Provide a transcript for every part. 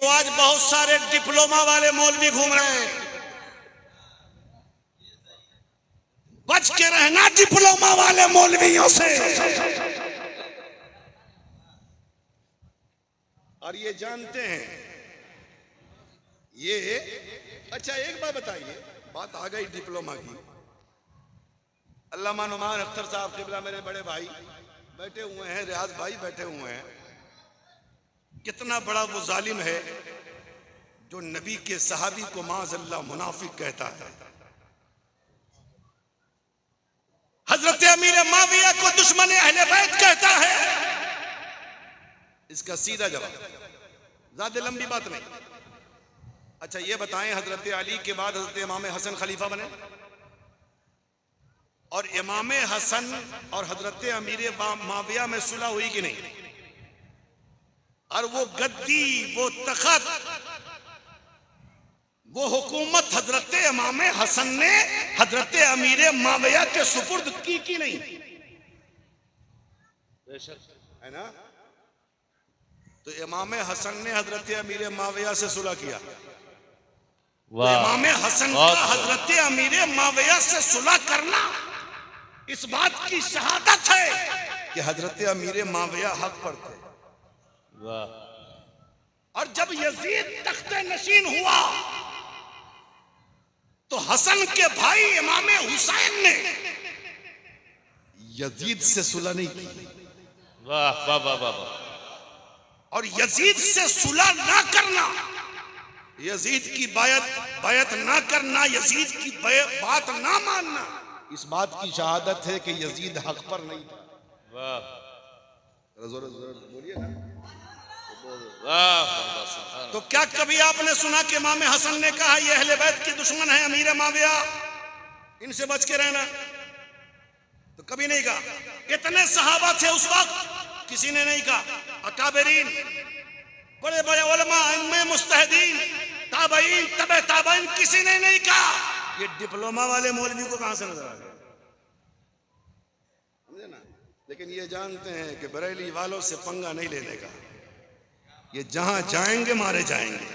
तो आज बहुत सारे डिप्लोमा वाले मौलवी घूम रहे हैं। बच के रहना डिप्लोमा वाले मौलवियों से। और ये जानते हैं ये। अच्छा एक बात बताइए, बात आ गई डिप्लोमा की। अल्लामा नुमान अख्तर साहब क़िबला मेरे बड़े भाई बैठे हुए हैं, रियाज भाई बैठे हुए हैं। कितना बड़ा वो जालिम है जो नबी के सहाबी को माज़अल्लाह मुनाफिक कहता है। हजरत अमीर माविया को दुश्मन अहले बैत कहता है। इसका सीधा जवाब, ज्यादा लंबी बात नहीं। अच्छा ये बताएं, हजरत अली के बाद हजरत इमाम हसन खलीफा बने और इमाम हसन और हजरत अमीर माविया में सुलह हुई कि नहीं? और वो गद्दी, वो तख्त, वो हुकूमत हजरत इमाम हसन ने हजरत अमीर माविया के सुपुर्द की कि नहीं? है ना? तो इमाम हसन ने हजरत अमीर माविया से सुलह किया। तो इमाम हसन का हजरत अमीर माविया से सुलह करना इस बात की शहादत है कि हजरत अमीर माविया हक पर थे। और जब यजीद तख्ते नशीन हुआ तो हसन के भाई इमाम हुसैन ने यजीद से सुलह नहीं की। वाह वाह वाह वाह। और यजीद से सुलह ना करना, यजीद की बायत ना करना, यजीद की बात ना मानना, इस बात की शहादत है कि यजीद हक पर नहीं था। वाह, बोलिए ना। तो क्या कभी आपने सुना कि इमाम हसन ने कहा ये अहले बैत के दुश्मन है अमीर माविया, इनसे बच के रहना? तो कभी नहीं कहा। इतने सहाबा थे उस वक्त, किसी ने नहीं कहा। अकाबरीन, बड़े बड़े उलमा, इम्मे मुस्तहदीन, ताबईन, तबे ताबईन, किसी ने नहीं कहा। ये डिप्लोमा वाले मौलवी को कहां से नजर आ गया? समझे ना? लेकिन ये जानते हैं कि बरेली वालों से पंगा नहीं लेने का। ये जहां जाएंगे मारे जाएंगे,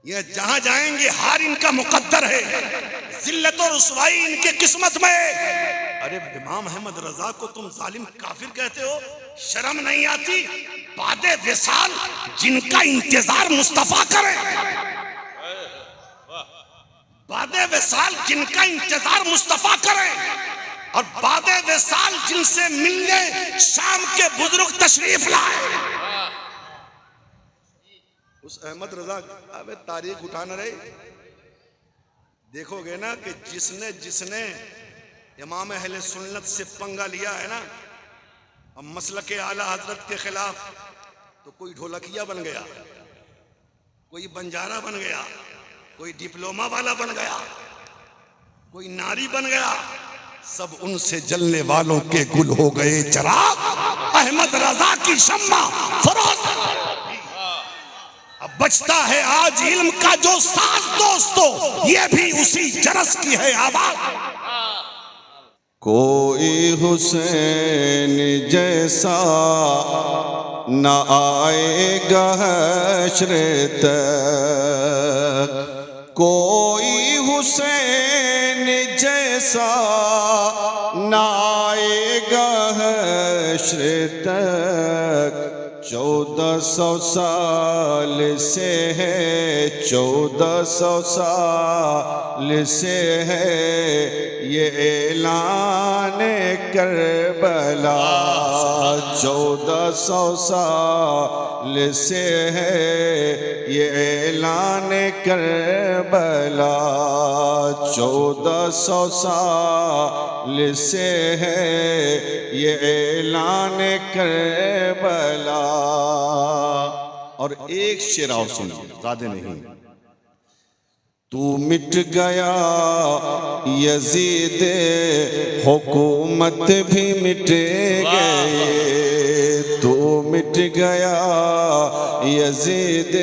ये जहां जाएंगे हार इनका मुकद्दर है, जिल्लत और रुसवाई इनके किस्मत में। अरे इमाम अहमद रजा को तुम जालिम काफिर कहते हो, शर्म नहीं आती? बादे विसाल जिनका इंतजार मुस्तफा करे, बादे विसाल जिनका इंतजार मुस्तफा करे, और बादे विसाल जिनसे मिलने शाम के बुजुर्ग तशरीफ लाए। उस अहमद रजा अबे तारीख उठाना रहे। देखोगे ना कि जिसने इमाम अहले सुन्नत से पंगा लिया है ना, और मसलके आला हजरत के खिलाफ, तो कोई ढोलकिया बन गया, कोई बंजारा बन गया, कोई डिप्लोमा वाला बन गया, कोई नारी बन गया, सब उनसे जलने वालों के गुल हो गए चराग। अहमद रजा की शम्मा फरोज। अब बचता है आज इल्म का जो साज दोस्तों, ये भी उसी जरस की है आवाज। कोई हुसैन जैसा न आएगा हश्र तक, कोई हुसैन जैसा न आएगा हश्र तक। 1400 साल से है, 1400 साल से है ये ऐलान करबला। 1400 साल से है ये ऐलान करबला। 1400 साल से है ये ऐलान करबला। और एक शेर और सुनिए, ज़्यादा नहीं। तू मिट गया यजीद, हुकूमत भी मिट गए। तू मिट गया यजीद,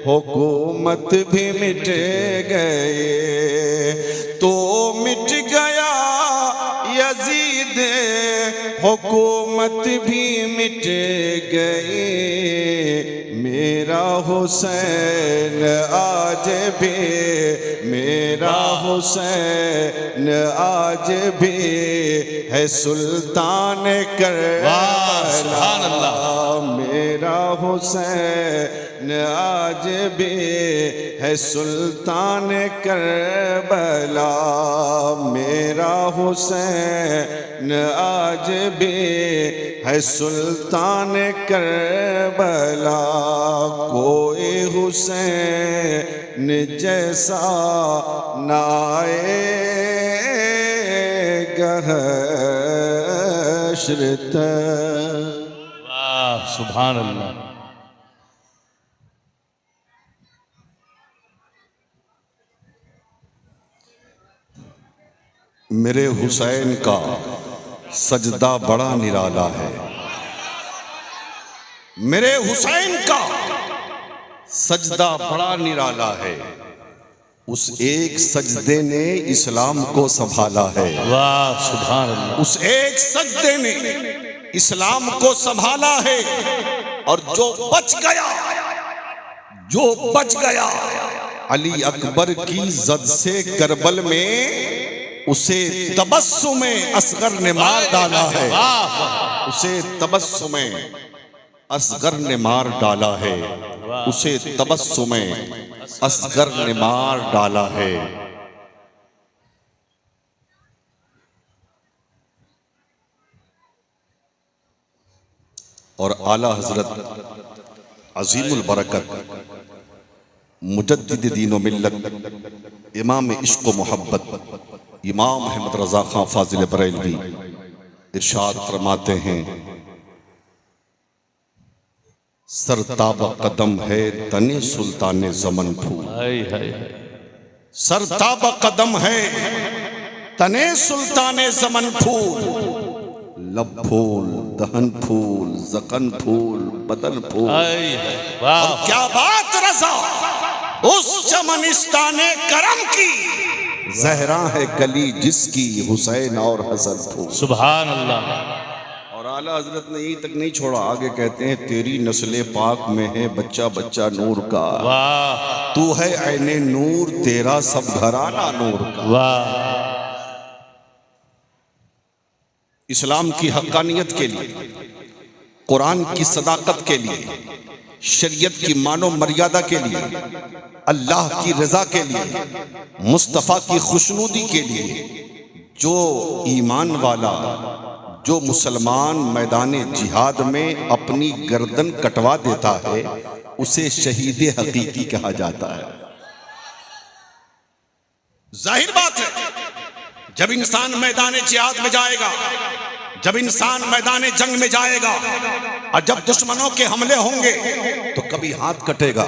हुकूमत भी मिट गए। तो मिट गया यजीद, हुकूमत भी मिट गई। मेरा हुसैन आज भी, मेरा हुसैन आज भी है सुल्तान करबला। मेरा हुसैन आज भी है सुल्तान करबला। मेरा हुसैन आज भी है सुल्तान करबला। कोई हुसैन जैसा ना आएगा हश्र तक। वाह सुभान अल्लाह। मेरे हुसैन का सजदा बड़ा निराला है। मेरे हुसैन का सजदा बड़ा निराला है। उस एक सजदे ने इस्लाम को संभाला है। वाह सुभान अल्लाह। उस एक सजदे ने इस्लाम को संभाला है। और जो बच गया अली अकबर की जद से करबल में, उसे तबस्सुमे असगर ने मार डाला है। उसे तबस्सुमे असगर ने मार डाला है। उसे तबस्सुमे असगर ने मार डाला है। और आला हजरत अजीमुल बरकत मुजद्दिद दीन व मिल्लत इमाम इश्क व मोहब्बत इमाम अहमद रजा खां फाजिल बरेलवी इरशाद फरमाते हैं, सरताब कदम है तने सुल्ताने ज़मन फूल। सरताब कदम है तने सुल्ताने ज़मन फूल। लब फूल, दहन फूल, जकन फूल, बदन फूल। और क्या बात रजा उस चमनिस्ताने करम की, जहरा है गली जिसकी हुसैन और हसन फूल। सुभान अल्लाह। और आला हजरत ने यही तक नहीं छोड़ा, आगे कहते हैं, तेरी नस्ले पाक में है बच्चा बच्चा नूर का। वाह। तू है ऐने नूर, तेरा सब घराना नूर का। वाह। इस्लाम की हक्कानियत के लिए, कुरान की सदाकत के लिए, शरीयत की मानो मर्यादा के लिए, अल्लाह की रजा के लिए, मुस्तफ़ा की खुशनुदी के लिए, जो ईमान वाला, जो मुसलमान मैदान जिहाद में अपनी गर्दन कटवा देता है, उसे शहीद हकीकी कहा जाता है। जाहिर बात है, जब इंसान मैदान जिहाद में जाएगा, जब इंसान मैदान जंग में जाएगा और जब दुश्मनों के हमले होंगे, तो कभी हाथ कटेगा,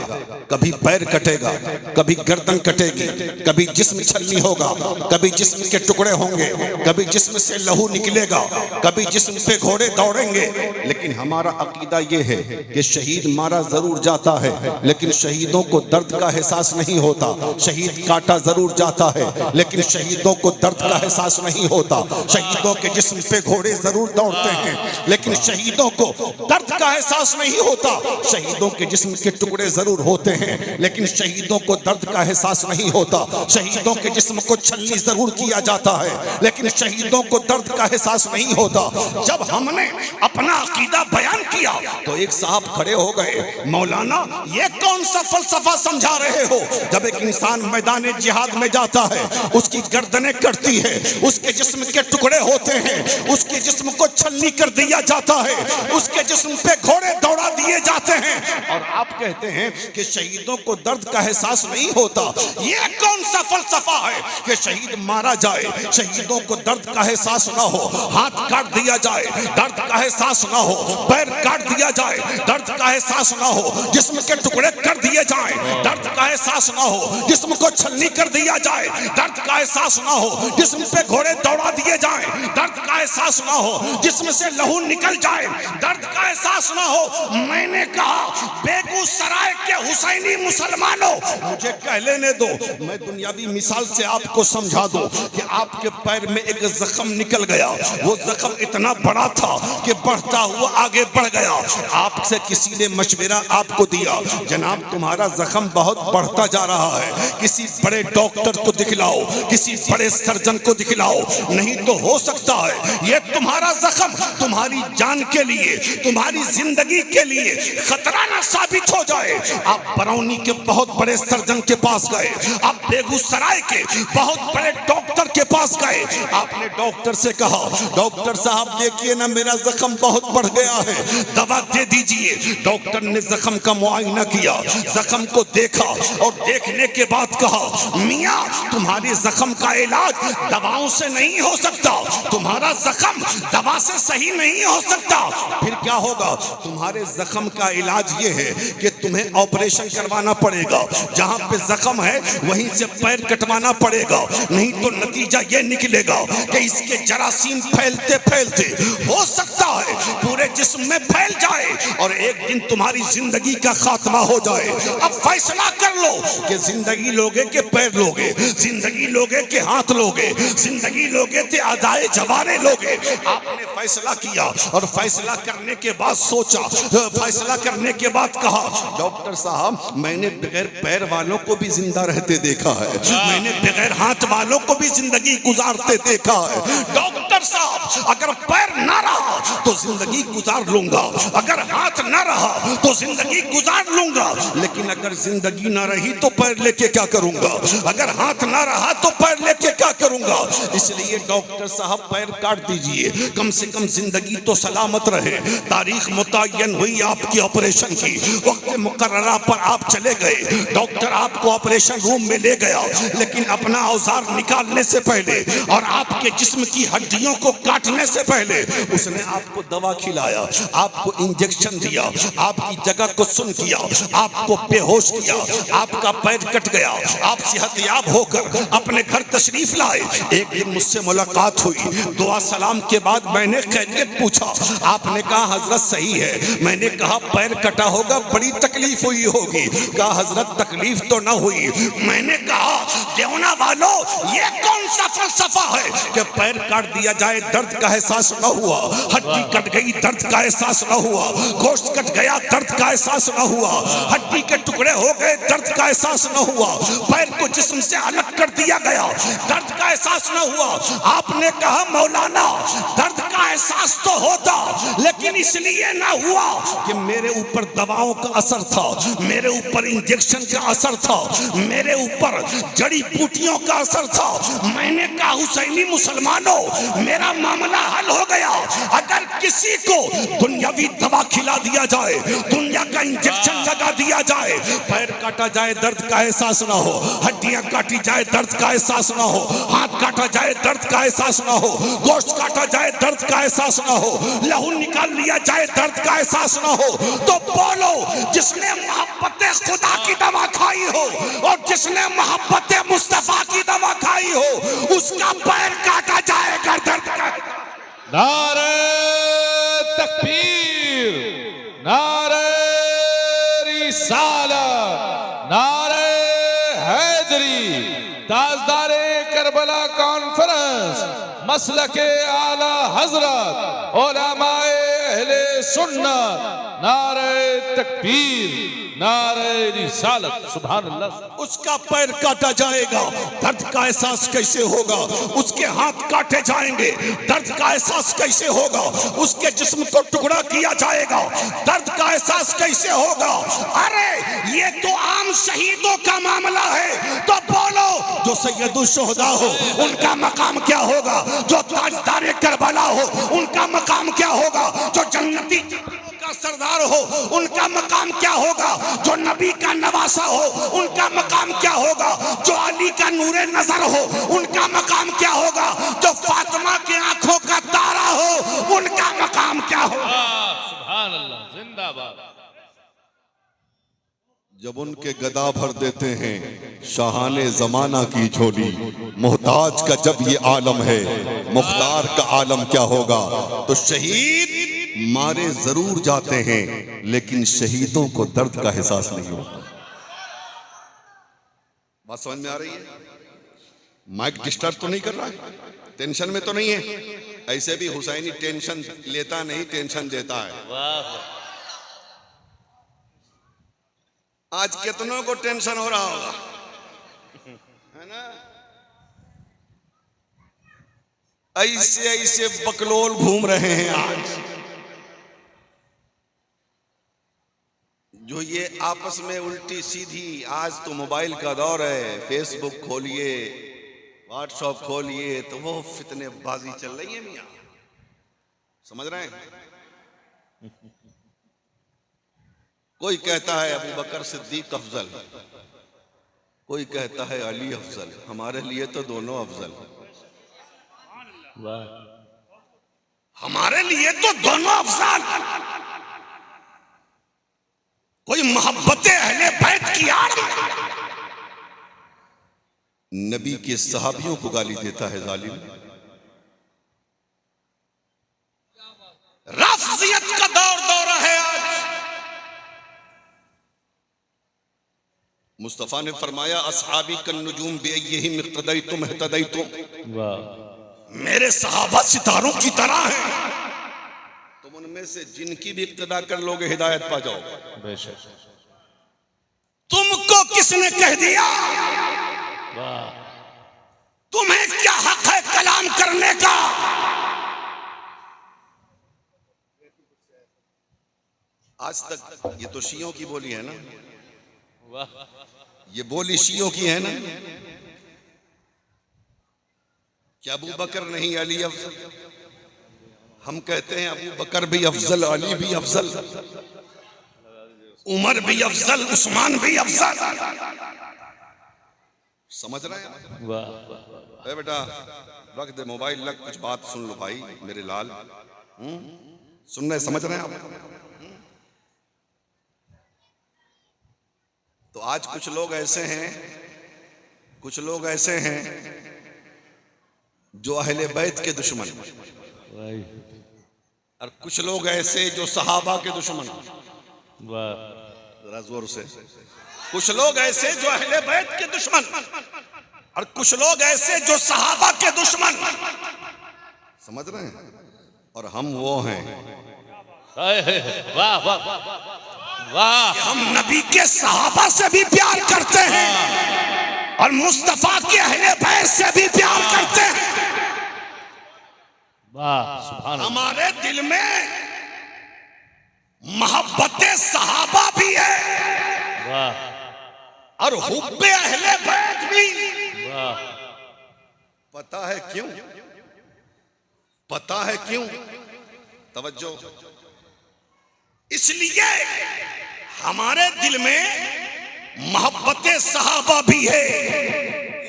कभी पैर कटेगा, कभी गर्दन कटेगी, कभी जिस्म छलनी होगा, कभी जिस्म के टुकड़े होंगे, कभी जिस्म से लहू निकलेगा, कभी जिस्म पे घोड़े दौड़ेंगे। लेकिन हमारा अकीदा यह है कि शहीद मारा जरूर जाता है, लेकिन शहीदों को दर्द का एहसास नहीं होता। शहीद काटा जरूर जाता है, लेकिन शहीदों को दर्द का एहसास नहीं होता। शहीदों के जिस्म पे घोड़े जरूर दौड़ते हैं, लेकिन शहीदों को दर्द का एहसास नहीं होता। शहीदों के जिस्म के टुकड़े जरूर होते हैं, लेकिन शहीदों को दर्द का एहसास नहीं होता। शहीदों के जिस्म को छलनी जरूर किया जाता है, लेकिन शहीदों को दर्द का एहसास नहीं होता। जब हमने अपना अकीदा बयान किया तो एक साहब खड़े हो गए, मौलाना ये कौन सा फलसफा समझा रहे हो? जब एक इंसान मैदान जिहाद में जाता है, उसकी गर्दनें कटती है, उसके जिस्म के टुकड़े होते हैं, उसके जिस्म को छलनी कर दिया जाता है, उसके जिस्म पे घोड़े दौड़ा दिए जाते हैं, और आप कहते हैं कि शहीदों को दर्द का एहसास नहीं होता। ये कौन सा फलसफा है कि शहीद मारा जाए, शहीदों को दर्द का एहसास ना हो, हाथ काट दिया जाए, दर्द का एहसास ना हो, पैर काट दिया जाए, दर्द का एहसास ना हो, जिस्म के टुकड़े कर दिए जाए, दर्द का एहसास ना हो, जिस्म को छलनी कर दिया जाए, दर्द का एहसास ना हो, जिस्म पे घोड़े दौड़ा दिए जाए, दर्द का एहसास ना हो, जिस्म से लहू निकल जाए, दर्द का एहसास ना हो। मैंने कहा बेगूसराय के हुसैनी मुसलमानों, मुझे कह लेने दो, मैं दुनियावी मिसाल से आपको समझा दूं कि आपके पैर में एक जख्म निकल गया, वो जख्म इतना बड़ा था कि बढ़ता हुआ आगे बढ़ गया। आपसे किसी ने मशवरा आपको दिया, जनाब तुम्हारा जख्म बहुत बढ़ता जा रहा है, किसी बड़े डॉक्टर को दिखलाओ, किसी बड़े सर्जन को दिखलाओ, नहीं तो हो सकता है ये तुम्हारा जख्म तुम्हारी जान के लिए, तुम्हारी जिंदगी के लिए खतरा ना साबित हो जाए। आप बरौनी के बहुत बड़े सर्जन के पास गए, आप बेगूसराय के बहुत बड़े डॉक्टर के पास गए, आपने डॉक्टर से कहा डॉक्टर साहब देखिए ना मेरा जख्म बहुत बढ़ गया है, दवा दे दीजिए। डॉक्टर ने जख्म का मुआयना किया, जख्म को देखा और देखने के बाद कहा मियां तुम्हारे जख्म का इलाज दवाओं से नहीं हो सकता, तुम्हारा जख्म दवा से सही नहीं हो सकता। फिर क्या होगा? तुम्हारे जख्म का इलाज ये है कि तुम्हें ऑपरेशन करवाना पड़ेगा, जहां पे जख्म है वहीं से पैर कटवाना पड़ेगा, नहीं तो नतीजा ये निकलेगा कि इसके जरासीम फैलते फैलते हो सकता है पूरे जिस्म में फैल जाए और एक दिन तुम्हारी जिंदगी का खात्मा हो जाए। अब फैसला कर लो कि जिंदगी लोगे के पैर लोगे, जिंदगी लोगे के हाथ लोगे, जिंदगी लोगे के आदाए जवारे लोगे। आपने फैसला किया और फैसला करने के बाद सोचा, फैसला करने के बाद कहा डॉक्टर साहब मैंने बगैर पैर वालों को भी जिंदा रहते देखा है, मैंने बगैर हाथ वालों को भी जिंदगी गुजारते देखा है। डॉक्टर साहब अगर पैर ना रहा तो जिंदगी गुजार लूंगा, अगर हाथ ना रहा तो जिंदगी गुजार लूंगा, लेकिन अगर जिंदगी ना रही तो पैर लेके क्या करूंगा, अगर हाथ ना रहा तो पैर लेके क्या करूंगा। इसलिए डॉक्टर साहब पैर काट दीजिए, कम से कम जिंदगी तो सलामत रहे। तारीख मुतय्यन हुई आपकी ऑपरेशन की, वक्त मुकर्ररा पर आप चले गए, डॉक्टर आपको ऑपरेशन रूम में ले गया, लेकिन अपना औजार निकालने से पहले और आपके जिस्म की हड्डियों को काटने से पहले उसने आपको दवा खिलाया, आपको इंजेक्शन दिया, आपकी जगह को सुन किया, आपको बेहोश किया, आपका पैर कट गया, आप सेहतयाब होकर अपने घर तशरीफ लाए। एक दिन मुझसे मुलाकात हुई, दुआ सलाम के बाद मैंने खैरियत पूछा, आपने कहा हजरत सही है। मैंने कहा पैर कटा होगा, बड़ी तकलीफ हुई होगी। कहा हजरत तकलीफ तो ना हुई। मैंने कहा देवना वालों ये कौन सा फलसफा है कि पैर काट दिया जाए दर्द का एहसास न हुआ, हड्डी कट गई दर्द का एहसास न हुआ, गोश्त कट गया दर्द का एहसास न हुआ, हड्डी के टुकड़े हो गए दर्द का एहसास न हुआ, पैर को जिस्म से अलग कर दिया गया दर्द का एहसास न हुआ। आपने कहा मौलाना दर्द का एहसास तो होता लेकिन इसलिए ना हुआ कि मेरे ऊपर दवाओं का असर था, मेरे ऊपर इंजेक्शन का असर था, मेरे ऊपर जड़ी बूटियों का असर था। मैंने कहा हुसैनी मुसलमानों मेरा मामला हल हो गया। अगर किसी को दुनियावी दवा खिला दिया जाए, दुनिया का इंजेक्शन लगा दिया जाए, पैर काटा जाए दर्द का एहसास ना हो, हड्डियां काटी जाए दर्द का एहसास ना हो, हाथ काटा जाए दर्द का एहसास ना हो, गोश्त काटा जाए दर्द का एहसास ना हो, लहू निकाल लिया जाए दर्द का एहसास ना हो, तो बोलो जिसने मोहब्बत खुदा की दवा खाई हो और जिसने मोहब्बत मुस्तफा की दवा खाई हो उसका पैर काटा जाएगा दर्द का। नारे तकबीर, नारे रिसालत, नारे हैदरी, ताजदारे करबला कॉन्फ्रेंस, मसलके आला हजरत, उलमाए अहले सुन्नत, नारे तकबीर, नारे रिसालत, सुभान अल्लाह। उसका पैर काटा जाएगा, दर्द का एहसास कैसे होगा? उसके हाथ काटे जाएंगे, दर्द का एहसास कैसे होगा? उसके जिस्म को टुकड़ा किया जाएगा, दर्द का एहसास कैसे होगा? अरे ये तो आम शहीदों का मामला है, तो बोलो जो सैयदुल शुहदा हो उनका मकाम क्या होगा? जो ताजदारे करबला हो उनका मकाम क्या होगा? जो जन्नती का सरदार हो उनका मकाम क्या होगा? जो नबी का नवासा हो उनका मकाम क्या होगा? जो अली का नूरे नजर हो उनका मकाम क्या होगा? जो फातिमा की आंखों का तारा हो उनका मकाम क्या होगा? सुभान अल्लाह, जिंदाबाद। जब उनके गदा भर देते हैं शाहाने जमाना की झोली, मोहताज का जब ये आलम है मुख्तार का आलम क्या होगा? तो शहीद मारे जरूर जाते हैं लेकिन शहीदों को दर्द का एहसास नहीं होता। बात समझ में आ रही है? माइक डिस्टर्ब तो नहीं कर रहा है? टेंशन में तो नहीं है? ऐसे भी हुसैनी टेंशन लेता नहीं, टेंशन देता है। आज कितनों को टेंशन हो रहा होगा, है ना? ऐसे ऐसे बकलोल घूम रहे हैं आज, जो ये आपस में उल्टी सीधी। आज तो मोबाइल का दौर है, फेसबुक खोलिए, व्हाट्सएप खोलिए, तो वो फितनेबाजी चल रही है मियां, समझ रहे हैं? कोई कहता है अबू बकर सिद्दीक अफजल, कोई कहता है अली अफजल। हमारे लिए तो दोनों अफजल, हमारे लिए तो दोनों अफजल। कोई मोहब्बत अहले बैत की आड़ में नबी के सहाबियों को गाली देता है जालिम। राफजियत का दौर है आज। मुस्तफा ने फरमाया असहाबी कन नुजूम बिअय्यहिम इक्तदैतुम इहतदैतुम। मेरे सहाबा सितारों की तरह हैं, तुम उनमें से जिनकी भी इक्तदा कर लोगे हिदायत पा जाओ। तुमको किसने कह दिया? तुम्हें क्या हक है कलाम करने का? आज तक ये तो शियों की बोली है ना, ये बोली शियों की है ना। क्या अबू बकर नहीं अली अफजल? हम कहते हैं अबू बकर भी अफजल, अली भी अफजल, उमर भी अफजल, उस्मान भी अफजल। समझ रहे हैं? वाह बेटा, रख दे मोबाइल, लग कुछ बात सुन लो भाई मेरे लाल। सुन रहे, समझ रहे हैं आप? तो आज कुछ लोग ऐसे हैं जो अहले बैत के दुश्मन, और कुछ लोग ऐसे जो सहाबा के दुश्मन। जरा जोर से। कुछ लोग ऐसे जो अहले बैत के दुश्मन, और कुछ लोग ऐसे जो सहाबा के दुश्मन। समझ रहे हैं? और हम वो हैं। वाह वाह वाह। हम नबी के सहाबा से भी प्यार करते हैं और मुस्तफा के अहले बैत से भी प्यार करते हैं। वाह सुभान अल्लाह। हमारे दिल में मोहब्बत सहाबा भी है और हुब्बे अहले बैत भी। पता है क्यों? पता है क्यों? तवज्जो। इसलिए हमारे दिल में मोहब्बत सहाबा भी है,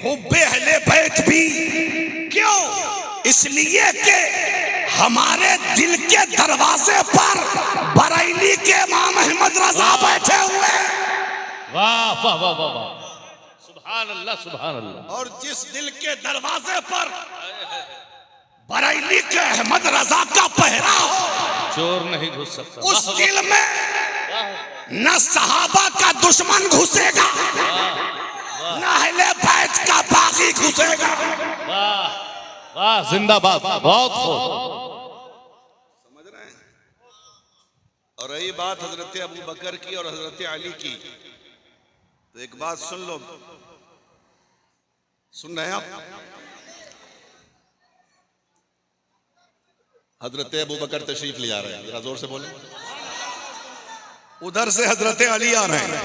हुब्बे अहले बैत भी। क्यों? इसलिए कि हमारे दिल के दरवाजे पर बरेली के इमाम अहमद रजा बैठे हुए। वाह वाह वाह वाह वाह, सुभान अल्लाह सुभान अल्लाह। और जिस दिल के दरवाजे पर बरेली के अहमद रजा का पहरा हो, चोर नहीं घुस सकता। उस दिल में न सहाबा का दुश्मन घुसेगा, न अहले बैत का बागी घुसेगा। वाह वाह, जिंदाबाद, बहुत खूब। समझ रहे हैं? और रही बात हजरत अबू बकर की और हजरत अली की, तो एक बात सुन लो। सुन रहे हैं आप? हजरत अबू बकर तशरीफ ले जा रहे हैं, जरा जोर से बोले। उधर से हजरत अली आ रहे हैं,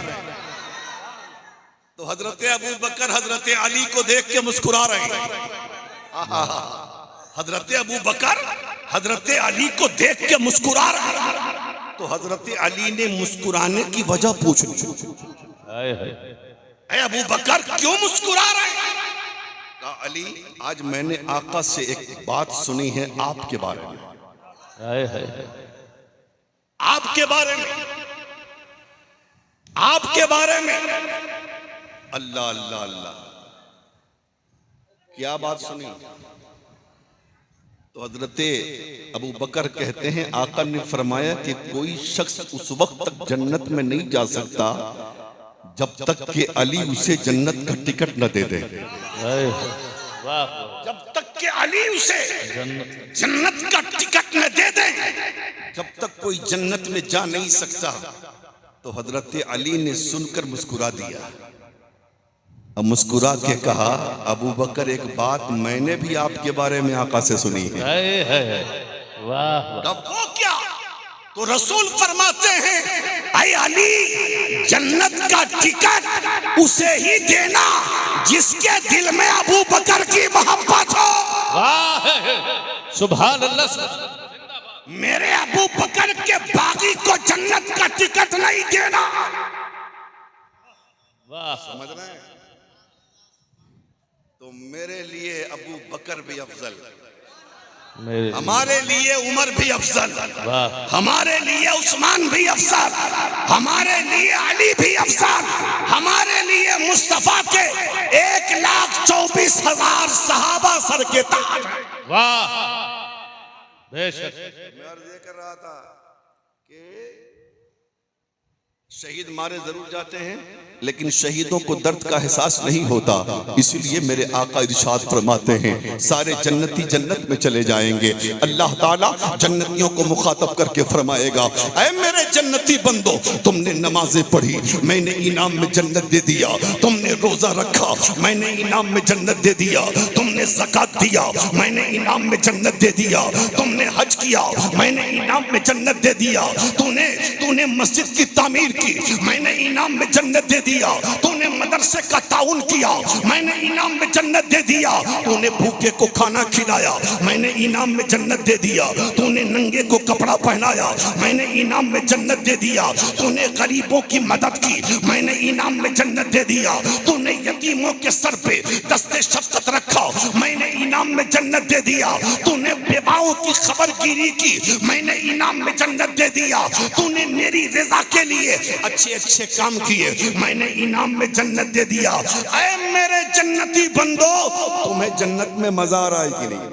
तो हजरत अबू बकर हजरत अली को देख के मुस्कुरा रहे हैं। हजरत अबू बकर हजरत अली को देख के मुस्कुरा रहे हैं। तो हजरत अली ने मुस्कुराने की वजह पूछ ली। अबू बकर क्यों मुस्कुरा रहे हैं? कहा अली, आज मैंने आका से एक बात सुनी है आपके बारे में। आपके बारे में, आपके बारे में। अल्लाह अल्लाह अल्लाह, क्या बात सुनी? तो हजरत अबू बकर कहते हैं आका ने फरमाया कि कोई शख्स उस वक्त तक जन्नत में नहीं जा सकता जब तक कि अली उसे जन्नत का टिकट न दे दे। वाह जब तक कि अली उसे जन्नत जन्नत का टिकट न दे दे, जब तक कोई जन्नत में जा नहीं सकता। तो हजरत अली ने सुनकर मुस्कुरा दिया। अब मुस्कुरा के कहा, अबू बकर एक बात मैंने भी आपके बारे में आका से सुनी है। वाह अब वो क्या? तो रसूल फरमाते हैं, ऐ अली, जन्नत का टिकट उसे ही देना जिसके दिल में अबू बकर की मोहब्बत हो। वाह सुभान अल्लाह। मेरे अबू बकर के बागी को जन्नत का टिकट नहीं देना। वाह समझ रहे हैं? तो मेरे लिए अबू बकर भी अफजल, मेरे हमारे लिए उमर भी अफजल, वाह हमारे लिए उस्मान भी अफजल, हमारे लिए अली भी अफजल, हमारे लिए मुस्तफा के 1,24,000 सहाबा सर के ताज। वाह बेशक। मैं अर्ज ये कर रहा था कि शहीद मारे जरूर जाते हैं, लेकिन शहीदों को दर्द का एहसास नहीं होता। इसीलिए मेरे आका इरशाद फरमाते हैं, सारे जन्नती जन्नत में चले जाएंगे। अल्लाह ताला जन्नतियों को मुखातब करके फरमाएगा, ऐ मेरे जन्नती बंदो, तुमने नमाजें पढ़ी, मैंने इनाम में जन्नत दे दिया। तुमने रोजा रखा, मैंने इनाम में जन्नत दे दिया। तुमने ज़कात दिया, मैंने इनाम में जन्नत दे दिया। तुमने हज किया, मैंने इनाम में जन्नत दे दिया। तूने मस्जिद की तामीर की, मैंने इनाम में जन्नत दे दिया। तूने मदरसे का ताउन किया, मैंने इनाम में जन्नत दे दिया। तूने भूखे को खाना खिलाया, मैंने इनाम में जन्नत दे दिया। तूने नंगे को कपड़ा पहनाया, मैंने इनाम में जन्नत दे दिया। तूने गरीबों की मदद की, मैंने इनाम में जन्नत दे दिया। तूने यतीमों के सर पे दस्ते शफकत रखा, मैंने इनाम में जन्नत दे दिया। तूने बेवाओं की खबरगिरी की, मैंने इनाम में जन्नत दे दिया। तूने मेरी रजा के लिए अच्छे अच्छे काम किए, मैंने इनाम में जन्नत दे दिया। ऐ मेरे जन्नती बंदो, तुम्हें जन्नत में मजा आ रहा है कि नहीं?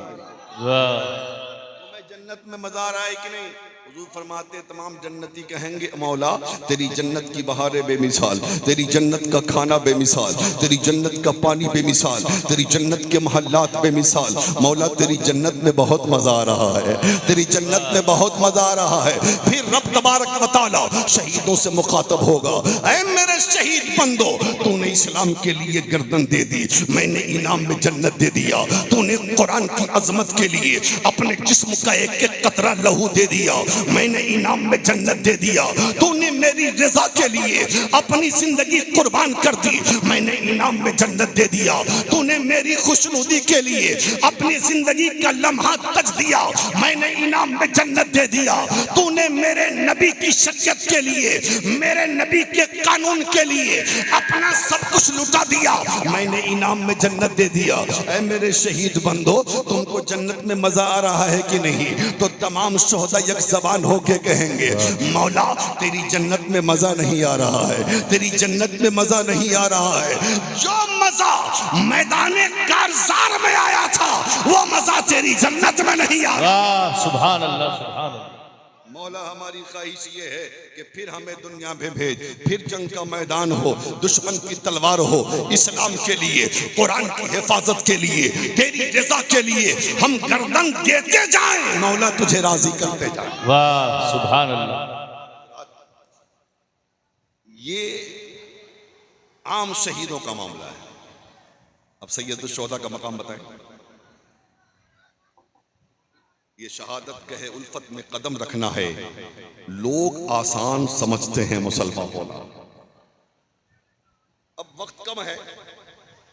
तुम्हें जन्नत में मजा आ रहा है कि नहीं? हुजूर फरमाते हैं, तमाम जन्नती कहेंगे, मौला तेरी जन्नत की बहारें बेमिसाल, तेरी जन्नत का खाना बेमिसाल, तेरी जन्नत का पानी बेमिसाल, तेरी जन्नत के महल्लात बेमिसाल। मौला तेरी जन्नत में बहुत मजा आ रहा है, तेरी जन्नत में बहुत मजा आ रहा है। फिर रब तबारक व तआला शहीदों से मुखातब होगा, ऐ मेरे शहीद बंदो, तूने इस्लाम के लिए गर्दन दे दी, मैंने इनाम में जन्नत दे दिया। तूने कुरान की अजमत के लिए अपने जिस्म का एक एक कतरा लहू दे दिया, मैंने इनाम में जन्नत दे दिया। तूने मेरी रजा के लिए अपनी जिंदगी कुर्बान कर दी, मैंने इनाम में जन्नत दे दिया। तूने मेरी खुशनुदी के लिए अपनी जिंदगी का लम्हा तक दिया, मैंने इनाम में जन्नत दे दिया। तूने मेरे नबी की शरीयत के लिए, मेरे नबी के कानून के लिए अपना सब कुछ लुटा दिया, मैंने इनाम में जन्नत दे दिया। ऐ मेरे शहीद बंदो, तुमको जन्नत में मजा आ रहा है कि नहीं? तो तमाम शोहदा एक जबान होके कहेंगे, मौला तेरी जन्नत में मजा नहीं आ रहा है, तेरी जन्नत में मजा नहीं आ रहा है। जो मजा मैदाने कारज़ार में आया था, वो मजा तेरी जन्नत में नहीं आ रहा। वाह सुभान अल्लाह सुभान अल्लाह। मौला हमारी ख्वाहिश ये है कि फिर हमें दुनिया में भेज, फिर जंग का मैदान हो, दुश्मन की तलवार हो, इस्लाम के लिए, कुरान की हिफाजत के लिए, तेरी रजा के लिए हम गर्दन देते जाएं, मौला तुझे राजी करते जाएं। वाह सुभान अल्लाह। ये आम शहीदों का मामला है। अब सैयद शोहदा का मकाम बताएं। ये शहादत कहे उल्फत में कदम रखना है, लोग आसान समझते हैं मुसलमान होना। अब वक्त कम है,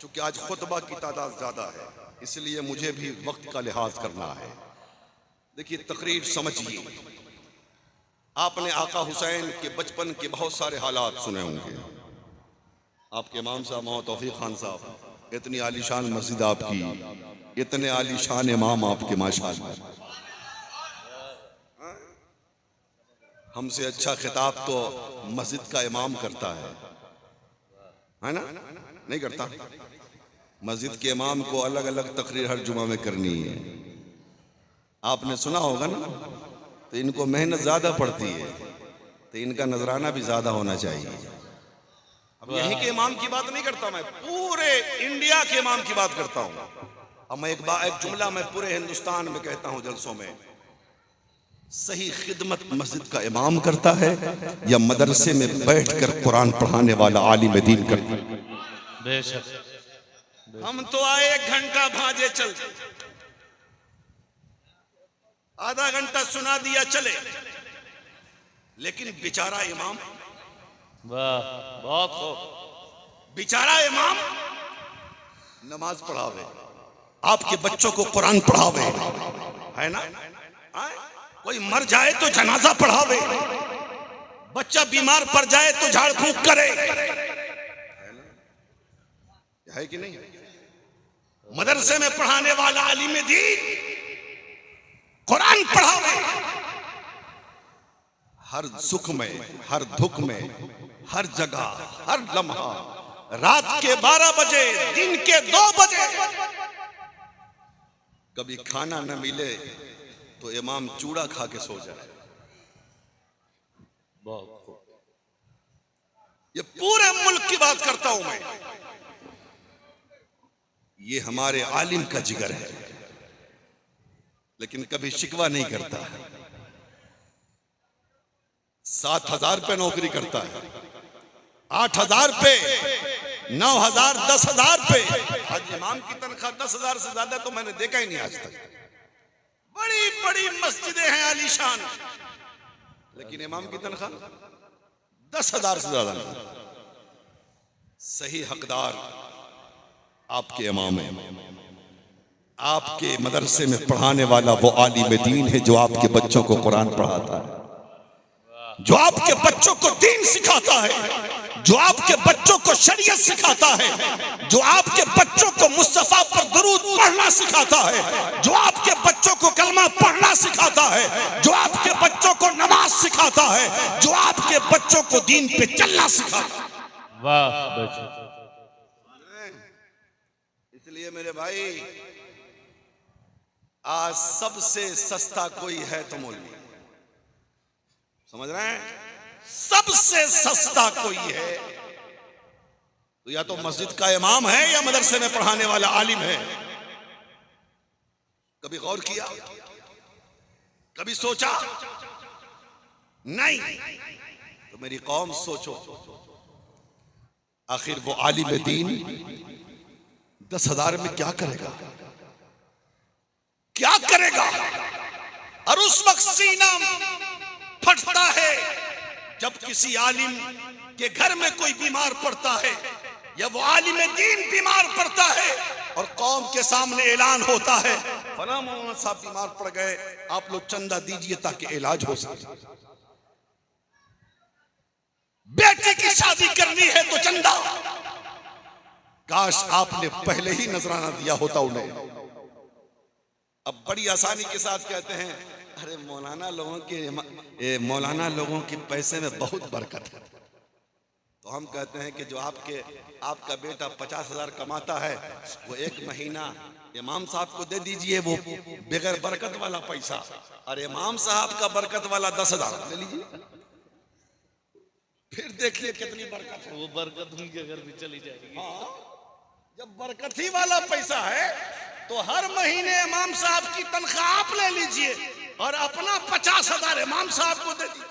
चूंकि आज खुतबा की तादाद ज्यादा है, इसलिए मुझे भी वक्त का लिहाज करना है। देखिए, तकरीर समझिए। आपने आका हुसैन के बचपन के बहुत सारे हालात सुने होंगे। आपके इमाम साहब मोहम्मद तौफीक खान साहब, इतनी आलीशान मस्जिद आपकी, इतने आलीशान इमाम आपके, माशाअल्लाह। हमसे अच्छा खिताब तो मस्जिद का इमाम करता है ना? नहीं करता? मस्जिद के इमाम को अलग अलग तकरीर हर जुमा में करनी है। आपने सुना होगा ना? तो इनको मेहनत ज्यादा पड़ती है, तो इनका नजराना भी ज्यादा होना चाहिए। अब यहीं के इमाम की बात नहीं करता, मैं पूरे इंडिया के इमाम की बात करता हूं। अब मैं एक जुमला मैं पूरे हिंदुस्तान में कहता हूं जलसों में, सही खिदमत मस्जिद का इमाम करता है या मदरसे में बैठकर कुरान पढ़ाने वाला आलिम दीन करता है? बेशक। हम तो आए 1 घंटा भाजे चल, आधा घंटा सुना दिया चले, लेकिन बेचारा इमाम, वाह, बहुत खूब। बेचारा इमाम नमाज पढ़ावे, आपके बच्चों को कुरान पढ़ावे, है ना? कोई मर जाए तो जनाजा पढ़ावे, बच्चा बीमार पड़ जाए तो झाड़ फूंक करे, है कि नहीं? मदरसे में पढ़ाने वाला आलिम दीन कुरान पढ़ावे, हर सुख में, हर दुख में, हर जगह, हर लम्हा, रात के 12 बजे, दिन के 2 बजे, कभी खाना न मिले तो इमाम चूड़ा खा के सो जाए। बहुत खूब। ये पूरे मुल्क की बात करता हूं मैं, ये हमारे आलिम का जिगर है, लेकिन कभी शिकवा नहीं करता है। 7,000 पे नौकरी करता है, 8,000 पे, 9,000, 10,000 पे। आज इमाम की तनख्वाह 10,000 से ज्यादा तो मैंने देखा ही नहीं आज तक। बड़ी बड़ी मस्जिदें हैं आलीशान, लेकिन इमाम की तनख्वाह 10,000 से ज्यादा नहीं। सही हकदार आपके इमाम है, आपके मदरसे में पढ़ाने वाला वो आलिम दीन है जो आपके बच्चों को कुरान पढ़ाता है, जो आपके बच्चों को दीन सिखाता है, जो आपके बच्चों को शरीयत सिखाता है, जो आपके बच्चों को मुस्तफा पर दुरूद पढ़ना सिखाता है, जो आपके बच्चों को कलमा पढ़ना सिखाता है, जो आपके बच्चों को नमाज सिखाता है, जो आपके बच्चों को दीन पे चलना सिखाता है। वाह बेशक। इसलिए मेरे भाई, आज सबसे सस्ता कोई है तो मौलवी, समझ रहे हैं? सबसे सस्ता कोई है तो या तो मस्जिद का इमाम है या मदरसे में पढ़ाने वाला आलिम है। कभी गौर किया? कभी सोचा? नहीं। तो मेरी कौम सोचो, आखिर वो आलिम दीन 10,000 में क्या करेगा? क्या करेगा? और उस वक्त सीना फटता है जब किसी आलिम के घर में कोई बीमार पड़ता है या वो आलिम दीन बीमार पड़ता है और कौम के सामने ऐलान होता है, फला मौलाना साहब बीमार पड़ गए, आप लोग चंदा दीजिए ताकि इलाज हो सके। बेटे की शादी करनी है तो चंदा, काश आपने पहले ही नजराना दिया होता उन्हें। अब बड़ी आसानी के साथ कहते हैं, अरे मौलाना लोगों के पैसे में बहुत बरकत है। तो हम कहते हैं कि जो आपका बेटा 50,000 कमाता है, वो 1 महीना इमाम साहब को दे दीजिए, वो बगैर बरकत वाला पैसा, और इमाम साहब का बरकत वाला 10,000 ले लीजिए, फिर देखिए कितनी बरकत है। वो बरकत उनके घर भी चली जाएगी। हाँ, जब बरकत ही वाला पैसा है तो हर महीने इमाम साहब की तनख्वाह आप ले लीजिए और अपना 50,000 इमाम साहब को दे दीजिए।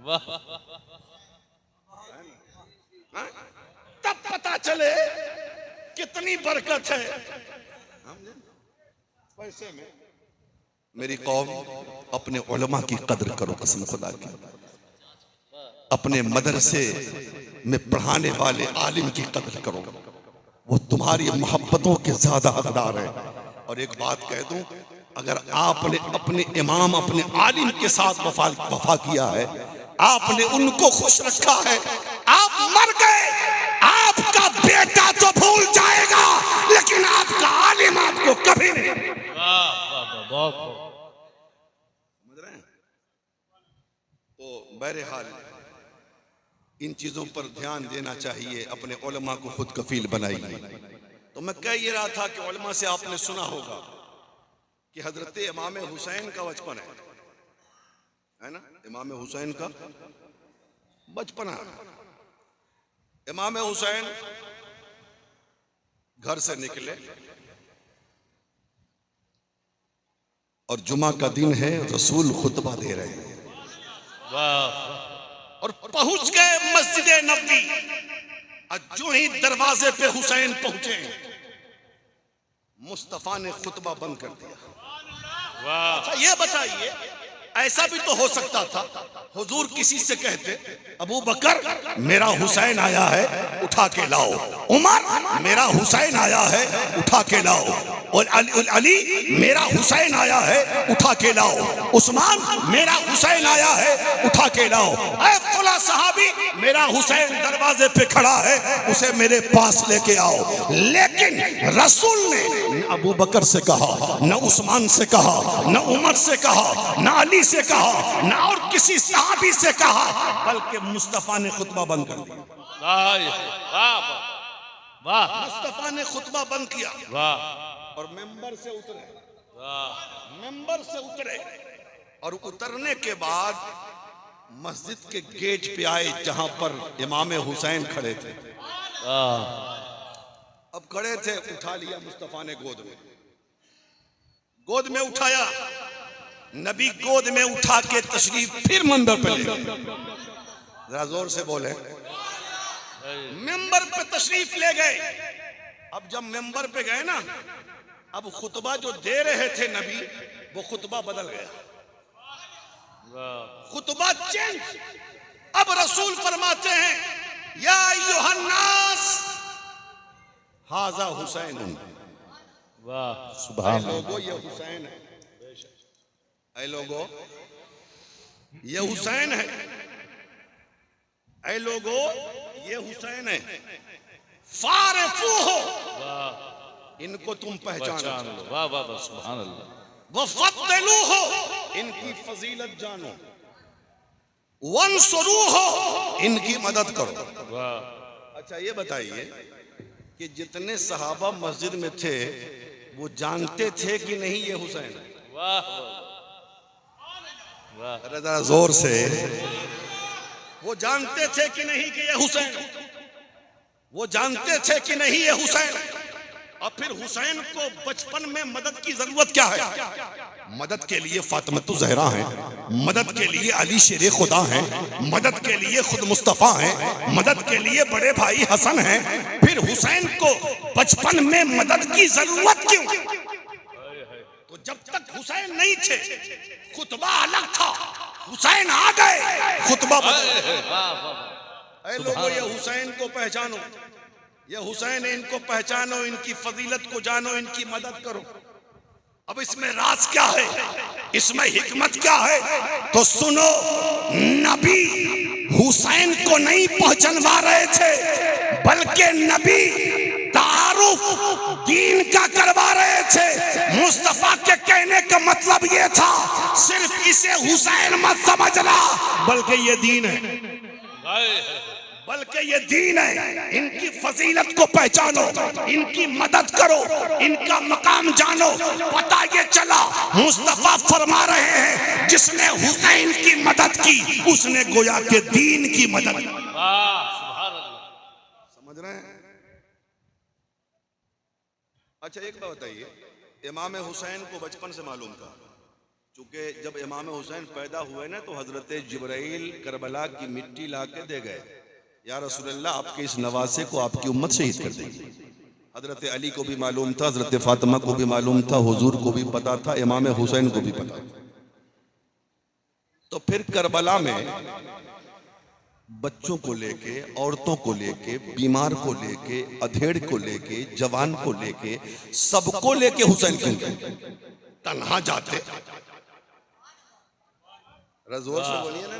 वाह। तब पता चले कितनी बरकत है पैसे में। मेरी कौम, अपने उलमा की कदर करो, कसम खुदा की। अपने मदरसे में पढ़ाने वाले आलिम की कदर करो, वो तुम्हारी मोहब्बतों के ज्यादा हकदार है। और एक बात कह दूं, अगर आपने अपने इमाम, अपने आलिम के साथ वफा किया है, आपने उनको खुश रखा है, आप मर गए, आपका बेटा तो भूल जाएगा, लेकिन आपका आलिम आपको कभी नहीं। बहुत समझ रहे हैं? तो बहरहाल इन चीजों पर ध्यान देना चाहिए, अपने उलमा को खुद कफील बनाइए। तो मैं कह ये रहा था कि उलमा से आपने सुना होगा कि हजरत इमाम हुसैन का बचपन है ना, इमाम हुसैन का बचपना। इमाम हुसैन घर से निकले और जुमा का दिन है, रसूल खुतबा दे रहे हैं और पहुंच गए मस्जिद नबवी। और जो ही दरवाजे पे हुसैन पहुंचे, मुस्तफा ने खुतबा बंद कर दिया। अच्छा ये बताइए, ऐसा भी तो हो सकता था हुजूर किसी से कहते, अबू बकर मेरा हुसैन आया है उठा के लाओ, उमर मेरा हुसैन आया है उठा के लाओ, और अली मेरा हुसैन आया है उठा के लाओ, उस्मान मेरा हुसैन आया है उठा के लाओ, ऐ फला सहाबी मेरा हुसैन दरवाजे पे खड़ा है उसे मेरे पास लेके आओ। लेकिन रसूल ने न अबू बकर से कहा, न उस्मान से कहा, न उमर से कहा, न अली से कहा, न और किसी सहाबी से कहा, बल्कि मुस्तफा ने खुतबा बंद कर दिया। वाह मुस्तफा ने खुतबा बंद किया वाह और मेंबर से उतरे, मेंबर से उतरे और उतरने के बाद मस्जिद के गेट पे आए जहां पर इमाम हुसैन खड़े थे। अब खड़े थे, उठा लिया मुस्तफा ने गोद में, गोद में उठाया, नबी गोद में उठा के तशरीफ फिर मंबर पे ले गए। जरा जोर से बोले, मेंबर पे तशरीफ ले गए। अब जब मेंबर पे गए ना, अब खुतबा जो दे रहे थे नबी, वो खुतबा बदल गया, खुतबा चेंज। अब रसूल फरमाते हैं, या अय्युहन्नास हाजा हुसैन। वाह सुभान लोगो ये हुसैन है, ऐ लोगो ये हुसैन है, ऐ लोगो ये हुसैन है, फारिफूहु इनको तुम पहचानो, वाह वाह वाह सुभान अल्लाह, वफ़द्दिलूहु इनकी फजीलत जानो, वंसुरूहु इनकी मदद करो। वाह अच्छा ये बताइए कि जितने सहाबा मस्जिद में थे वो जानते थे कि नहीं ये हुसैन है? वाह वाह अरे जरा जोर से, वो जानते थे कि नहीं कि ये हुसैन है? वो जानते थे कि नहीं ये हुसैन है? और फिर हुसैन को बचपन में मदद की जरूरत क्या है? मदद के लिए फातिमा ज़हरा है, मदद के लिए अली शेर खुदा है, मदद के लिए खुद मुस्तफ़ा है, मदद के लिए बड़े भाई हसन है। फिर हुसैन को बचपन में मदद की जरूरत क्यों? तो जब तक हुसैन नहीं थे खुतबा अलग था, हुसैन आ गए खुतबा बदल। ऐ लोगों ये हुसैन को पहचानो, ये हुसैन है, इनको पहचानो, इनकी फजीलत को जानो, इनकी मदद करो। अब इसमें राज क्या है, इसमें हिकमत क्या है? तो सुनो, नबी हुसैन को नहीं पहचानवा रहे थे, बल्कि नबी तारुफ दीन का करवा रहे थे। मुस्तफा के कहने का मतलब ये था, सिर्फ इसे हुसैन मत समझना, बल्कि ये दीन है, बल्कि ये दीन है। इनकी फजीलत को पहचानो, इनकी मदद करो, इनका मकाम जानो। पता ये चला मुस्तफा फरमा रहे हैं, जिसने हुसैन की मदद की उसने गोया के दीन की मदद की। समझ रहे हैं? अच्छा एक बात बताइए, इमाम हुसैन को बचपन से मालूम था, क्योंकि जब इमाम हुसैन पैदा हुए ना तो हजरत जिब्राइल करबला की मिट्टी ला के दे गए, या रसूलल्लाह आपके इस नवासे को आपकी उम्मत शहीद कर देगी। हजरत अली को भी मालूम था, हजरत फातिमा को भी मालूम था, हुजूर को भी पता था, इमाम हुसैन को भी पता था। तो फिर करबला में बच्चों को लेके, औरतों को लेके, बीमार को लेके, अधेड़ को लेके, जवान को लेके, सबको लेके हुसैन क्यों तन्हा जाते? जोर से बोलिए ना,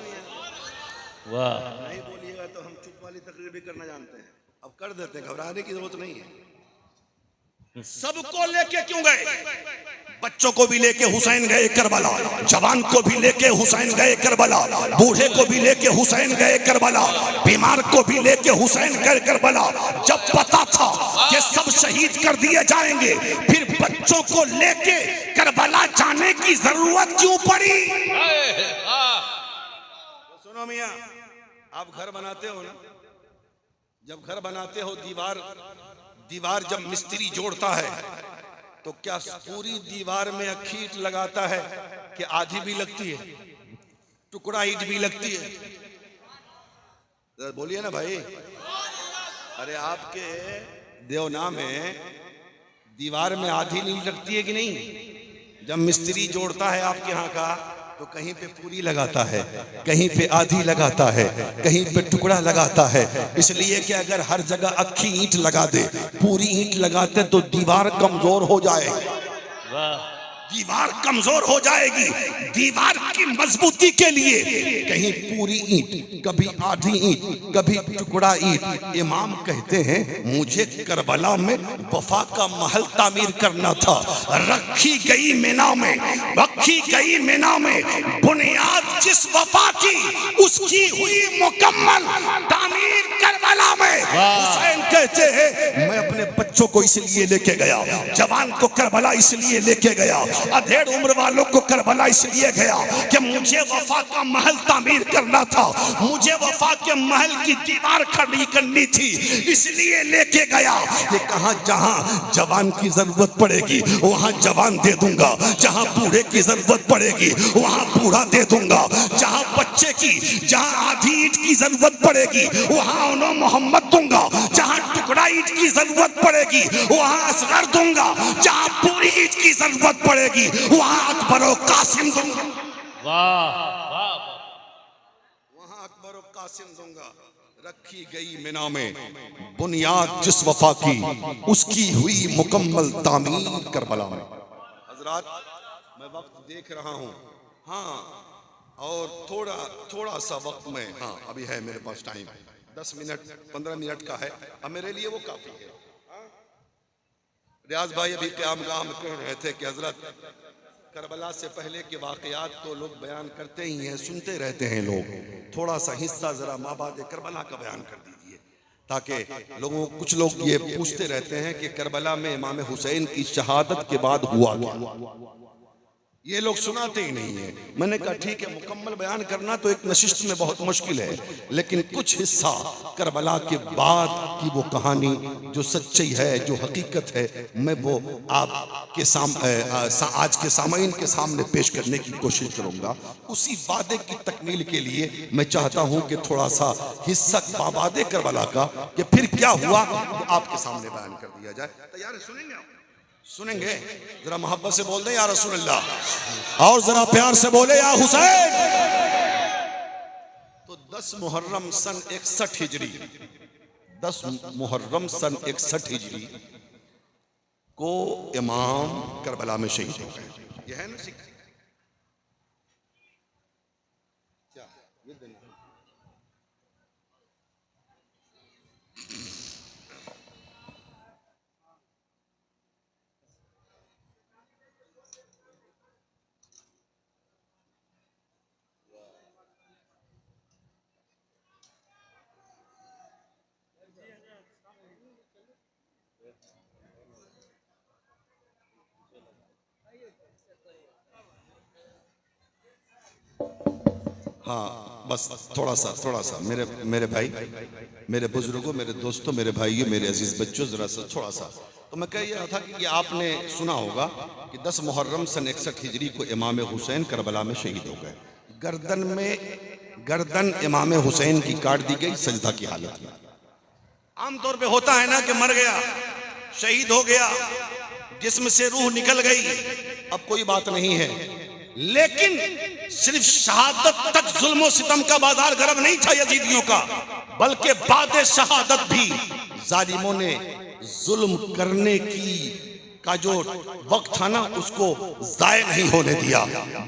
वाह नहीं बोलिएगा तो हम चुप वाली तकरीर भी करना जानते हैं। अब कर देते हैं, घबराने की जरूरत नहीं है। सबको लेके क्यों गए? बच्चों को भी लेके हुसैन गए करबला, जवान को भी लेके हुसैन गए करबला, बूढ़े को भी लेके हुसैन गए करबला, बीमार को भी लेके हुसैन गए करबला। जब पता था कि सब शहीद कर दिए जाएंगे, फिर बच्चों को लेके करबला जाने की जरूरत क्यों पड़ी? सुनो मियां, आप घर बनाते हो ना, जब घर बनाते हो दीवार जब मिस्त्री जोड़ता है तो क्या पूरी दीवार में अक्खी ईंट लगाता है कि आधी भी लगती है, टुकड़ा ईंट भी लगती है? बोलिए ना भाई। अरे आपके देवना में दीवार में आधी नहीं लगती है कि नहीं? जब मिस्त्री जोड़ता है आपके यहाँ का तो कहीं पे पूरी लगाता है, कहीं पे आधी लगाता है, कहीं पे टुकड़ा लगाता है। इसलिए कि अगर हर जगह अक्खी ईंट लगा दे, पूरी ईंट लगाते तो दीवार कमजोर हो जाएगी। दीवार कमजोर हो जाएगी। दीवार की मजबूती के लिए कहीं पूरी ईंट, कभी आधी ईंट, कभी टुकड़ा ईंट। इमाम कहते हैं मुझे करबला में वफा का महल तामीर करना था। रखी गई मीना में बुनियाद जिस वफा की उसकी हुई मुकम्मल तामीर करबला में। हुसैन कहते हैं मैं अपने बच्चों को इसलिए लेके गया, जवान को करबला इसलिए लेके गया, अधेड़ उम्र वालों को करबला इसलिए गया कि मुझे वफा का महल तामीर करना था, मुझे वफा के महल की दीवार खड़ी करनी थी, इसलिए लेके गया। ये कहां जहां जवान की जरूरत पड़ेगी वहां जवान दे दूंगा, जहां बूढ़े की जरूरत पड़ेगी वहां बूढ़ा दे दूंगा, जहां बच्चे की, जहां आधी ईंट की जरूरत पड़ेगी वहां उन्हों मोहम्मद दूंगा, जहां टुकड़ा ईंट की जरूरत पड़ेगी वहां असगर दूंगा, जहां पूरी ईंट की जरूरत पड़ेगी वहां अकबर और कासिम दूंगा। वाह वाह, वहां अकबर और कासिम दूंगा। रखी गई मीना में बुनियाद जिस वफा की उसकी हुई मुकम्मल तामीर करबला में। हजरात मैं वक्त देख रहा हूं, हाँ, और थोड़ा सा वक्त में, हाँ अभी है मेरे पास टाइम 10 मिनट 15 मिनट का है, अब मेरे लिए वो काफी है। रियाज भाई अभी क़यामगाह में कह रहे थे कि हजरत करबला से पहले के वाक़यात तो लोग बयान करते ही हैं, सुनते रहते हैं लोग, थोड़ा सा हिस्सा जरा माबाद करबला का बयान कर दीजिए, ताकि लोगों, कुछ लोग ये पूछते रहते हैं कि करबला में इमाम हुसैन की शहादत के बाद हुआ क्या, ये लोग सुनाते ही नहीं है। मैंने कहा ठीक है, मुकम्मल बयान करना तो एक नशिस्त में बहुत मुश्किल है, लेकिन कुछ हिस्सा करबला के बाद की वो कहानी जो सच्चाई है, जो हकीकत है, मैं वो आपके आज के सामाईन के सामने पेश करने की कोशिश करूंगा। उसी वादे की तकमील के लिए मैं चाहता हूं कि थोड़ा सा हिस्सा वादे करबला का कि फिर क्या हुआ वो आपके सामने बयान कर दिया जाए। तैयार है? सुनेंगे आप? सुनेंगे? जरा मोहब्बत से बोल दें या रसूल अल्लाह, और जरा प्यार से बोले या हुसैन। तो 10 मुहर्रम सन 61 हिजरी, 10 मुहर्रम सन 61 हिजरी को इमाम करबला में शहीद हो गए। ये है ना सिक्का? हाँ बस थोड़ा सा मेरे भाई, मेरे बुजुर्गों, मेरे दोस्तों, मेरे भाइयों, मेरे अजीज बच्चों, जरा सा थोड़ा सा, तो मैं कह रहा था कि आपने सुना होगा कि 10 मुहर्रम सन 61 हिजरी को इमाम हुसैन करबला में शहीद हो गए। गर्दन इमाम हुसैन की काट दी गई सजदा की हालत में। आमतौर पे होता है ना कि मर गया, शहीद हो गया, जिस्म से रूह निकल गई, अब कोई बात नहीं है, लेकिन सिर्फ शहादत तक जुल्म सितम का बाजार गर्म नहीं था यजीदियों का, बल्कि बाद शहादत भी जालिमों ने जुल्म करने का जो वक्त था ना उसको जाया नहीं होने दिया,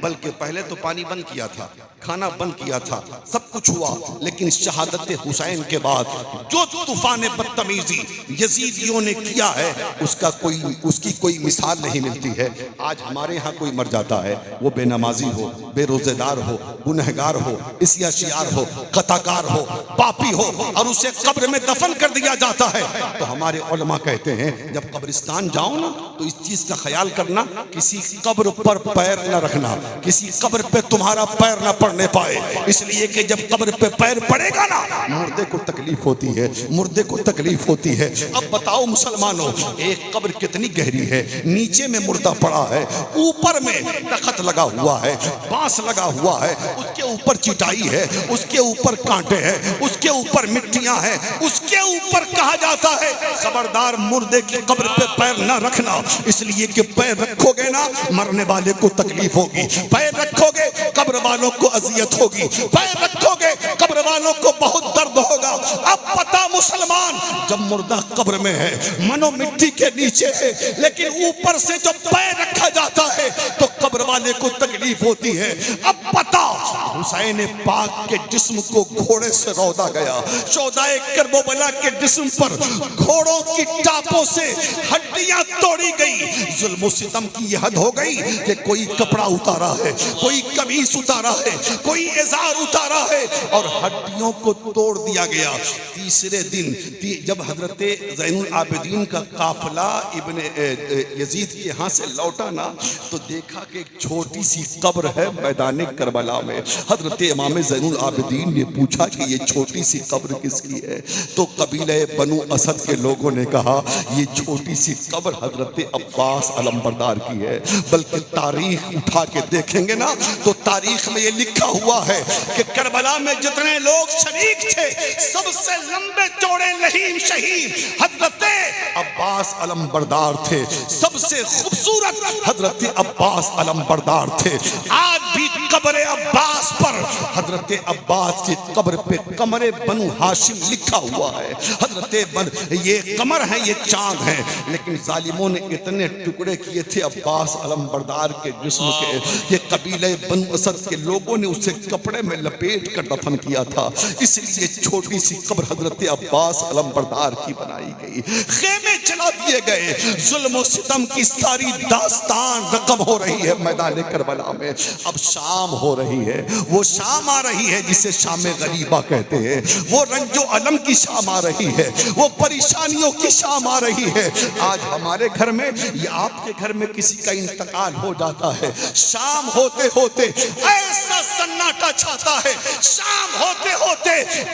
बल्कि पहले तो पानी बंद किया था, खाना बंद किया था, सब कुछ हुआ, लेकिन शहादत हुसैन के बाद जो तूफान बदतमीजी यजीदियों ने किया है उसकी कोई मिसाल नहीं मिलती है। आज हमारे यहाँ कोई मर जाता है, वो बेनमाजी हो, बेरोजेदार हो, गुनहगार हो, इस्याशियार हो, कताकार हो, पापी हो, और उसे कब्र में दफन कर दिया जाता है, तो हमारे उलमा कहते हैं जब कब्रिस्तान जाओ ना तो इस चीज का ख्याल करना, किसी कब्र पर पैर न रखना, किसी कब्र पे तुम्हारा पैर न पड़ पड़ने पाए, इसलिए कि जब कब्र पे पैर पड़ेगा ना मुर्दे को तकलीफ होती है, मुर्दे को तकलीफ होती है। अब बताओ मुसलमानों, एक कब्र कितनी गहरी है, नीचे में मुर्दा पड़ा है, ऊपर में तख्त लगा हुआ है, बांस लगा हुआ है, उसके ऊपर चिटाई है, उसके ऊपर कांटे हैं, उसके ऊपर मिट्टियां हैं, उसके ऊपर कहा जाता है खबरदार मुर्दे की कब्र पे पैर ना रखना, इसलिए कि पैर रखोगे ना मरने वाले को तकलीफ होगी, पैर रखोगे कब्र वालों को अजियत होगी, पैर रखोगे कब्र वालों को बहुत दर्द होगा। अब पता मुसलमान, जब मुर्दा कब्र में है, मनो मिट्टी के नीचे है, लेकिन ऊपर से जो पैर रखा जाता है तो कब्र वाले को तकलीफ होती है। अब पता हुसैन पाक के जिस्म को घोड़े से रौदा गया, शोदाए करबला के जिस्म पर घोड़ों की टापों से हड्डियां तोड़ी गई। जुल्म सितम की यह हद हो गई कि कोई कपड़ा उतारा है, कोई कमीज उतारा है, कोई इजार उतारा है और हड्डियों को तोड़ दिया गया। तीसरे दिन जब हजरत ज़ैनुल आबिदीन का काफिला इब्ने यजीद के यहाँ से लौटा ना तो देखा कि एक छोटी सी कब्र है मैदान करबला में। हजरत इमाम ज़ैनुल आबिदीन ने पूछा कि ये छोटी सी कब्र किसकी है, तो कबीले बनु असद के लोगों ने कहा ये छोटी सी कब्र हजरत अब्बास अलमबरदार की है। बल्कि तारीख उठा के देखेंगे ना तो तारीख में ये लिखा हुआ है कि करबला में जितने लोग शरीक थे सबसे लंबे चौड़े लहीम शहीद हजरत अब्बास अलमबरदार थे, सबसे खूबसूरत हजरत अब्बास अलमबरदार थे। आज भी कब्र अब्बास पर हजरत अब्बास की कब्र पे कमरे बनु हाशिम लिखा हुआ है। हजरत ये कमर है, ये चांद है, लेकिन जालिमों ने इतने टुकड़े किए थे अब्बास अलमबरदार के जिस्म के ये कबीले बनु असद के लोगों ने उसे कपड़े में लपेट कर दफन किया था। इसलिए छोटी सी कब्र हजरत अब्बास अलमबरदार की बनाई गई, खेमे चला दिए गए। जुल्म सितम की सारी दास्तान रकम हो रही है मैदान करबला में। अब शाम हो रही है, वो शाम आ रही है जिसे शाम गरीबा कहते हैं, वो रंजो अलम की शाम आ रही है, वो परेशानियों की शाम आ रही है। आज हमारे घर में या आपके घर में किसी का इंतकाल हो जाता है, शाम होते होते ऐसा सन्नाटा छाता है, शाम होते होते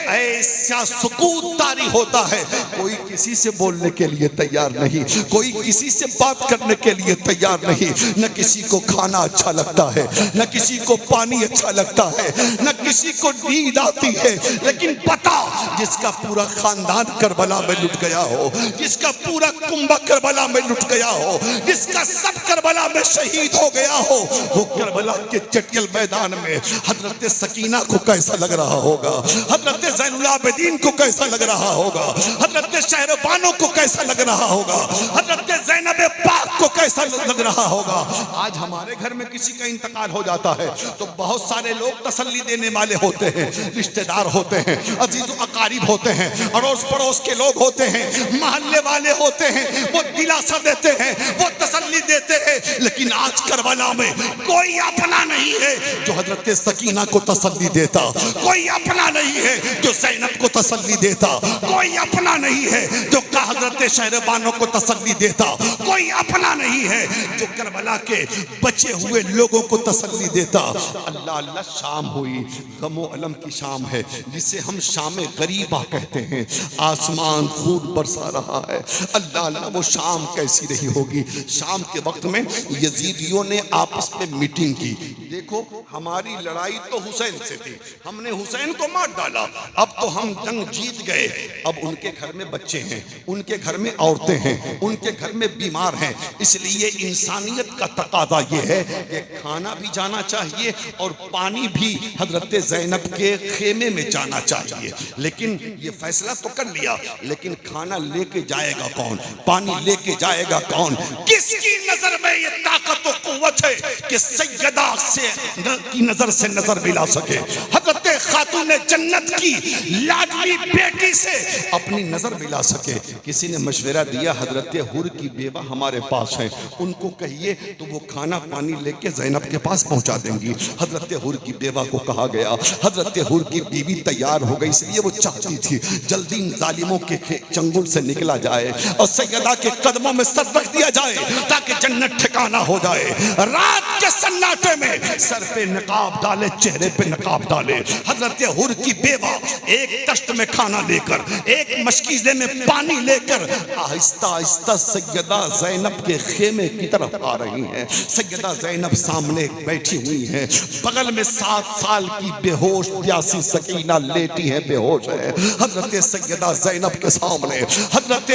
ऐसा सुकून तारी होता है, कोई किसी से बोलने के लिए तैयार नहीं, कोई किसी से बात करने के लिए तैयार नहीं, न किसी को खाना अच्छा लगता है, न किसी को पानी अच्छा लगता है, न किसी को नींद आती है। लेकिन पता जिसका पूरा खानदान करबला में लुट गया हो, जिसका पूरा कुंबा करबला में लुट गया हो, जिसका सब करबला में शहीद हो गया हो, वो करबला के चटियल मैदान में हजरत सकीना को कैसा लग रहा होगा, हजरत ज़ैनुल आबिदीन को कैसा लग रहा होगा, हजरत शहरबानो को कैसा लग रहा होगा, हजरत ज़ैनब पाक को कैसा लग रहा होगा। आज हमारे घर में किसी का इंतकाल हो जाता है तो बहुत सारे लोग तसल्ली देने वाले होते हैं, रिश्तेदार होते हैं, अजीज अकारीब होते हैं, अड़ोस पड़ोस के लोग होते हैं, मोहल्ले वाले होते हैं, वो दिलासा देते हैं, वो तसल्ली देते हैं। लेकिन आज करबला में कोई अपना नहीं है जो हजरत सकीना को तसल्ली देता, कोई अपना नहीं है जो ज़ैनब को तसल्ली देता, कोई अपना नहीं है जो हजरत शहरबानों को तसल्ली देता, कोई अपना नहीं है जो करबला के बचे हुए लोगों को तसल्ली देता। अल्लाह अल्लाह शाम हुई, गमो अलम की शाम है जिसे हम शाम गरीबा कहते हैं। आसमान खून बरसा रहा है, अल्लाह अल्लाह वो शाम कैसी रही होगी। शाम के वक्त में यजीदियों ने आपस में मीटिंग की, देखो हमारी लड़ाई तो हुसैन से थी, हमने हुसैन को मार डाला, अब तो हम जंग जीत गए, अब उनके घर में बच्चे हैं, उनके घर में औरतें हैं, उनके घर में बीमार हैं, इसलिए इंसानियत का तकाजा ये है कि खाना भी जाना चाहिए और पानी भी हजरत ज़ैनब के खेमे में जाना चाहिए। लेकिन ये फैसला तो कर लिया, लेकिन खाना लेके जाएगा कौन, पानी लेके जाएगा कौन? किसकी नजर में ये ताकत और कुव्वत है कि सैयदा से की नजर से नजर मिला सके, हजरत खातून जन्नत की लाडली बेटी से अपनी नजर मिला सके। किसी ने मशवरा दिया हजरत हुर की बेवा हमारे पास है, उनको कहिए तो वो खाना पानी लेके ज़ैनब के पास पहुंचा देंगी। हजरत हुर की बेवा को कहा गया, हजरत हुर की बीवी तैयार हो गई, इसलिए वो चाहती थी जल्दी इन जालिमों के चंगुल से निकला जाए और सैयदा के कदमों में सर रख दिया जाए ताकि जन्नत ठिकाना हो जाए। रात के सन्नाटे में सर पे नकाब डाले, चेहरे पे नकाब डाले। हजरत हुर की बेवा एक तश्त में खाना लेकर, एक मशकीज़े में पानी लेकर आहिस्ता आहिस्ता सैयदा ज़ैनब के खेमे की तरफ आ रही हैं। सैयदा ज़ैनब सामने बैठी हुई है, बगल में 7 साल की बेहोश प्यासी सकीना लेटी है, बेहोश है। हजरत सैयदा ज़ैनब के सामने हजरत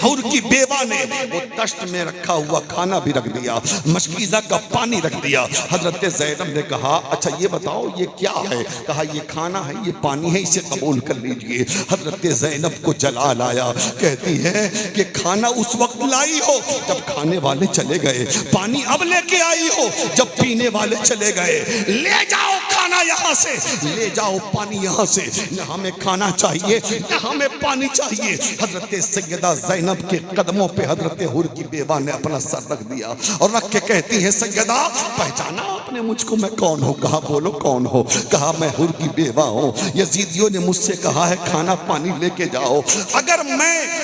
हुर की बेवा ने वो तश्त में रखा हुआ खाना भी रख दिया, मशकीज़ा का पानी रख दिया। हजरत ज़ैनब ने कहा, अच्छा ये बताओ ये क्या है? कहा ये खाना है, ये पानी है, इसे कबूल कर लीजिए। हजरत ज़ैनब को जलाल आया, कहती है कि खाना उस वक्त लाई हो जब खाने वाले चले गए, पानी अब लेके आई हो जब पीने वाले चले गए। ले जाओ खाना यहाँ से, ले जाओ पानी यहाँ से। न हमें खाना चाहिए न हमें पानी चाहिए। हजरत सैयदा ज़ैनब के कदमों पे हजरत हुर की बेवा ने अपना सर रख दिया और रख के कहती है, सैयदा पहचाना आपने मुझको, मैं कौन हूँ? कहा बोलो कौन हो? कहा मैं हुर की बेवा हूँ। यजीदियों ने मुझसे कहा है खाना पानी लेके जाओ।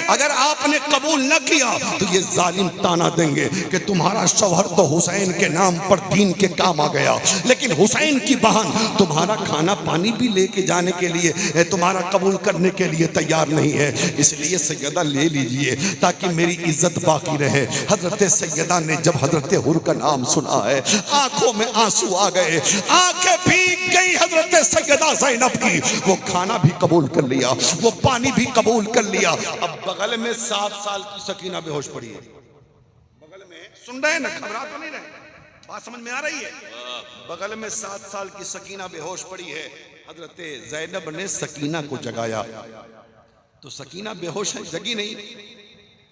अगर आपने कबूल न किया तो ये जालिम ताना देंगे कि तुम्हारा शौहर तो हुसैन के नाम पर दीन के काम आ गया, लेकिन हुसैन की बहन तुम्हारा खाना पानी भी लेके जाने के लिए, तुम्हारा कबूल करने के लिए तैयार नहीं है। इसलिए सैयदा ले लीजिए ताकि मेरी इज्जत बाकी रहे। हजरत सैयदा ने जब हजरत हुर का नाम सुना है, आंखों में आंसू आ गए, आंखें भीग गई हजरत सैयदा ज़ैनब की। वो खाना भी कबूल कर लिया, वो पानी भी कबूल कर लिया। अब बगल में 7 साल की सकीना बेहोश पड़ी है। बगल में सुन रहे हैं ना, घबरा तो नहीं रहे? बात समझ में आ रही है? बगल में 7 साल की सकीना बेहोश पड़ी है। हजरत ज़ैनब ने सकीना को जगाया तो सकीना बेहोश है, जगी नहीं।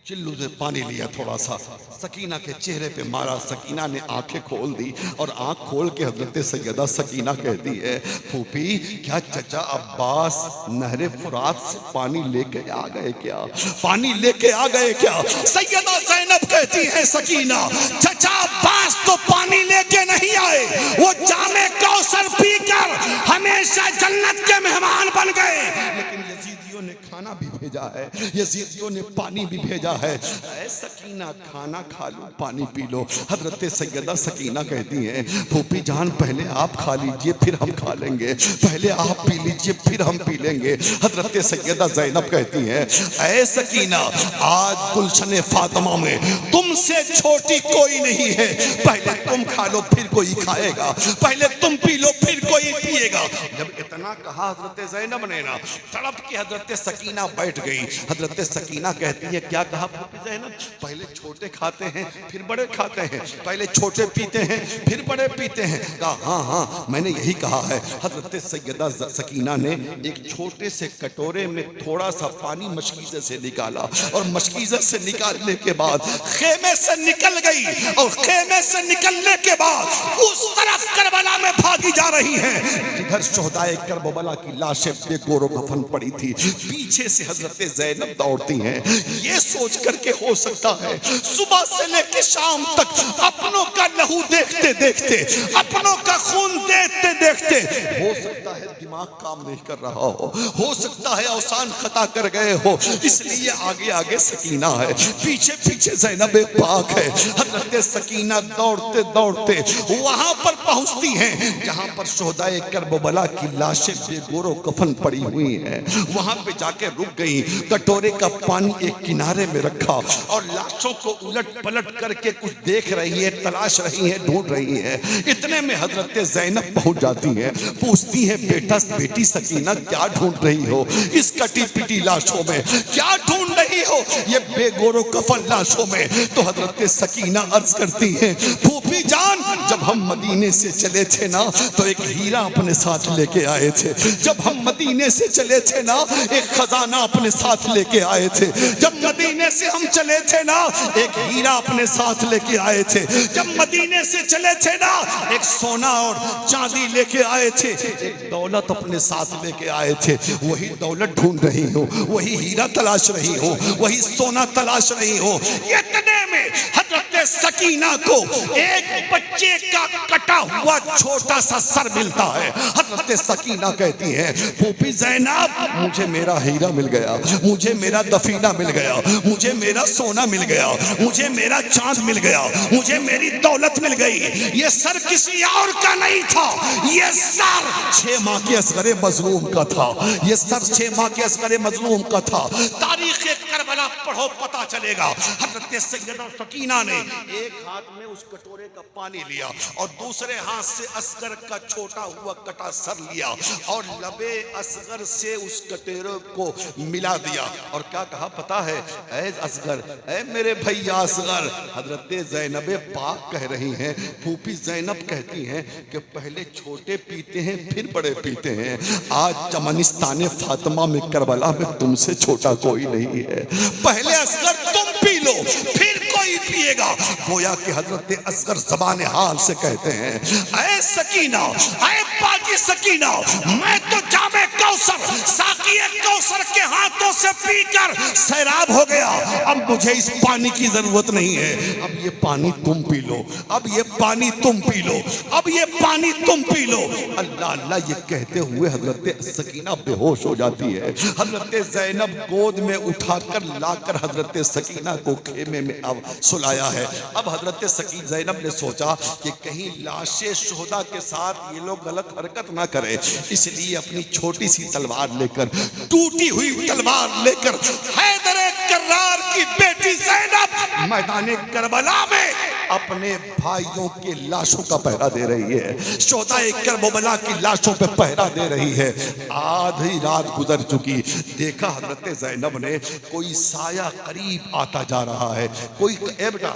चिल्लू से पानी लिया थोड़ा सा, सकीना के चेहरे पे मारा। सकीना ने आंखें खोल दी और आंख खोल के हजरत सैयदा सकीना कहती है, फूफी क्या चचा अब्बास नहरे फुरात से पानी लेके आ गए क्या? पानी लेके आ गए क्या? सैयदा ज़ैनब कहती है, सकीना चचा अब्बास तो पानी लेके नहीं आए, वो जामे कौसर पीकर हमेशा जन्नत के मेहमान बन गए। लेकिन यजीदियों ने खाना भी भेजा है, यजीदियों ने पानी भी भेजा है। ऐ सकीना खाना खा लो, पानी पी लो। हजरत सैयदा सकीना कहती हैं, फूफी जान पहले आप खा लीजिए फिर हम खा लेंगे, पहले आप पी लीजिए फिर हम पी लेंगे। हजरत सैयदा ज़ैनब कहती हैं, ऐ सकीना आज गुलशन फातिमा में तुमसे छोटी कोई नहीं है, पहले तुम खा लो फिर कोई खाएगा, पहले तुम पी लो फिर कोई पिएगा। जब इतना कहा हजरत ज़ैनब ने ना, तड़प के हजरत सकीना बैठ गई। हजरत सकीना कहती है, क्या कहा ज़ैनब? पहले छोटे खाते हैं फिर बड़े खाते हैं, पहले छोटे पीते हैं फिर बड़े पीते हैं। कहा हाँ हाँ मैंने यही कहा है। हजरत सैयदा सकीना ने एक छोटे से कटोरे में थोड़ा सा पानी मशकीज़े से निकाला और मशकीज़े से निकालने के बाद खेमे से निकल गई और खेमे से निकलने के बाद उस तरफ करबला में भागी जा रही है जिधर शोहदाए करबला की लाशें बेगोरो कफन पड़ी थी। पीछे से हजरत ज़ैनब दौड़ती हैं, ये सोच करके हो सकता है सुबह से लेकर शाम तक अपनों का लहू देखते देखते, अपनों का खून देखते देखते, हो सकता है दिमाग काम नहीं कर रहा हो सकता है अवसान खता कर गए हो, इसलिए आगे आगे सकीना है, पीछे पीछे ज़ैनब पाक है। हजरत सकीना दौड़ते दौड़ते वहां पर पहुंचती हैं जहां पर शोहदाए करबला की लाशें बेगोरो कफन पड़ी हुई हैं। वहां पे जाके रुक गई, कटोरे का पानी एक किनारे में रखा और लाशों को उलट पलट करके कुछ देख रही है, तलाश रही है, ढूंढ रही है। इतने में हजरत ज़ैनब पहुंच जाती है, पूछती है, बेटा बेटी सकीना क्या ढूंढ रही हो इस कटी पिटी लाशों में? क्या ढूंढ रही हो ये बेगोरो कफन लाशों में? तो हजरत सकीना अर्ज करती है, फूफी जान जब हम मदीने से चले थे ना तो एक हीरा अपने साथ लेके आए थे। जब हम मदीने से चले थे ना एक खजाना अपने साथ लेके आए थे। जब मदीने से हम चले थे ना एक हीरा अपने साथ लेके आए थे। जब मदीने से चले थे ना एक सोना और चांदी लेके आए थे, एक दौलत अपने साथ लेके आए थे। वही दौलत ढूंढ रही हो, वही हीरा तलाश रही हो, वही सोना तलाश रही हो। इतने में हजरत सकीना को एक बच्चे का कटा हुआ छोटा सा सर मिलता है। हजरत सकीना कहती है फूफी ज़ैनब, मुझे मेरा हीरा मिल गया, मुझे मेरा दफीना मिल गया, मुझे मेरा सोना मिल गया, मुझे मेरा चांद मिल गया, मुझे मेरी दौलत मिल गई। ये सर किसी और का नहीं था, ये सर 6 माह के असगरे मजलूम का था। ये सर 6 माह के असगरे मजलूम का था। तारीख करबला पढ़ो, पता चलेगा। हजरत सैयदा सकीना ने एक हाथ में उस कटोरे का पानी लिया और दूसरे हाथ से असगर का छोटा हुआ कटा सर लिया और लबे असगर से उस कटोरे को मिला दिया और क्या कहा पता है? ऐ असगर, ऐ मेरे भैया असगर। हजरत ज़ैनब पाक कह रही हैं, फूफी ज़ैनब कहती हैं कि पहले छोटे पीते हैं फिर बड़े पीते हैं। आज चमनिस्तान फातिमा में करबला में तुमसे छोटा कोई नहीं है। पहले असगर तुम पी लो फिर कोई पिएगा। गोया कि हजरत असगर ज़बान हाल से कहते हैं, ऐ सकीना, ऐ पाकी सकीना, मैं तो जामे कौसर साकी कौसर के हाथों से पीकर सैराब हो गया। अब मुझे इस पानी की जरूरत नहीं है। अब ये पानी तुम पी लो, अब ये पानी तुम पी लो, अब ये पानी तुम पी लो। अल्लाह अल्लाह ये कहते हुए हजरत सकीना बेहोश हो जाती है। हजरत ज़ैनब गोद में उठाकर लाकर हजरत सकीना को खेमे में अब सुलाया है। अब हजरत सकीना ज़ैनब ने सोचा कि कहीं लाशे शुहदा के साथ ये लोग गलत हरकत ना करें, इसलिए अपनी छोटी सी तलवार लेकर, टूटी हुई तलवार लेकर हैदर कर्रार की बेटी ज़ैनब मैदान करबला में अपने भाइयों के लाशों का पहरा दे रही है। शोहदाए करबला की लाशों पे पहरा दे रही है। आधी रात गुजर चुकी, देखा हजरत ज़ैनब ने कोई साया करीब आता जा रहा है। कोई ए बेटा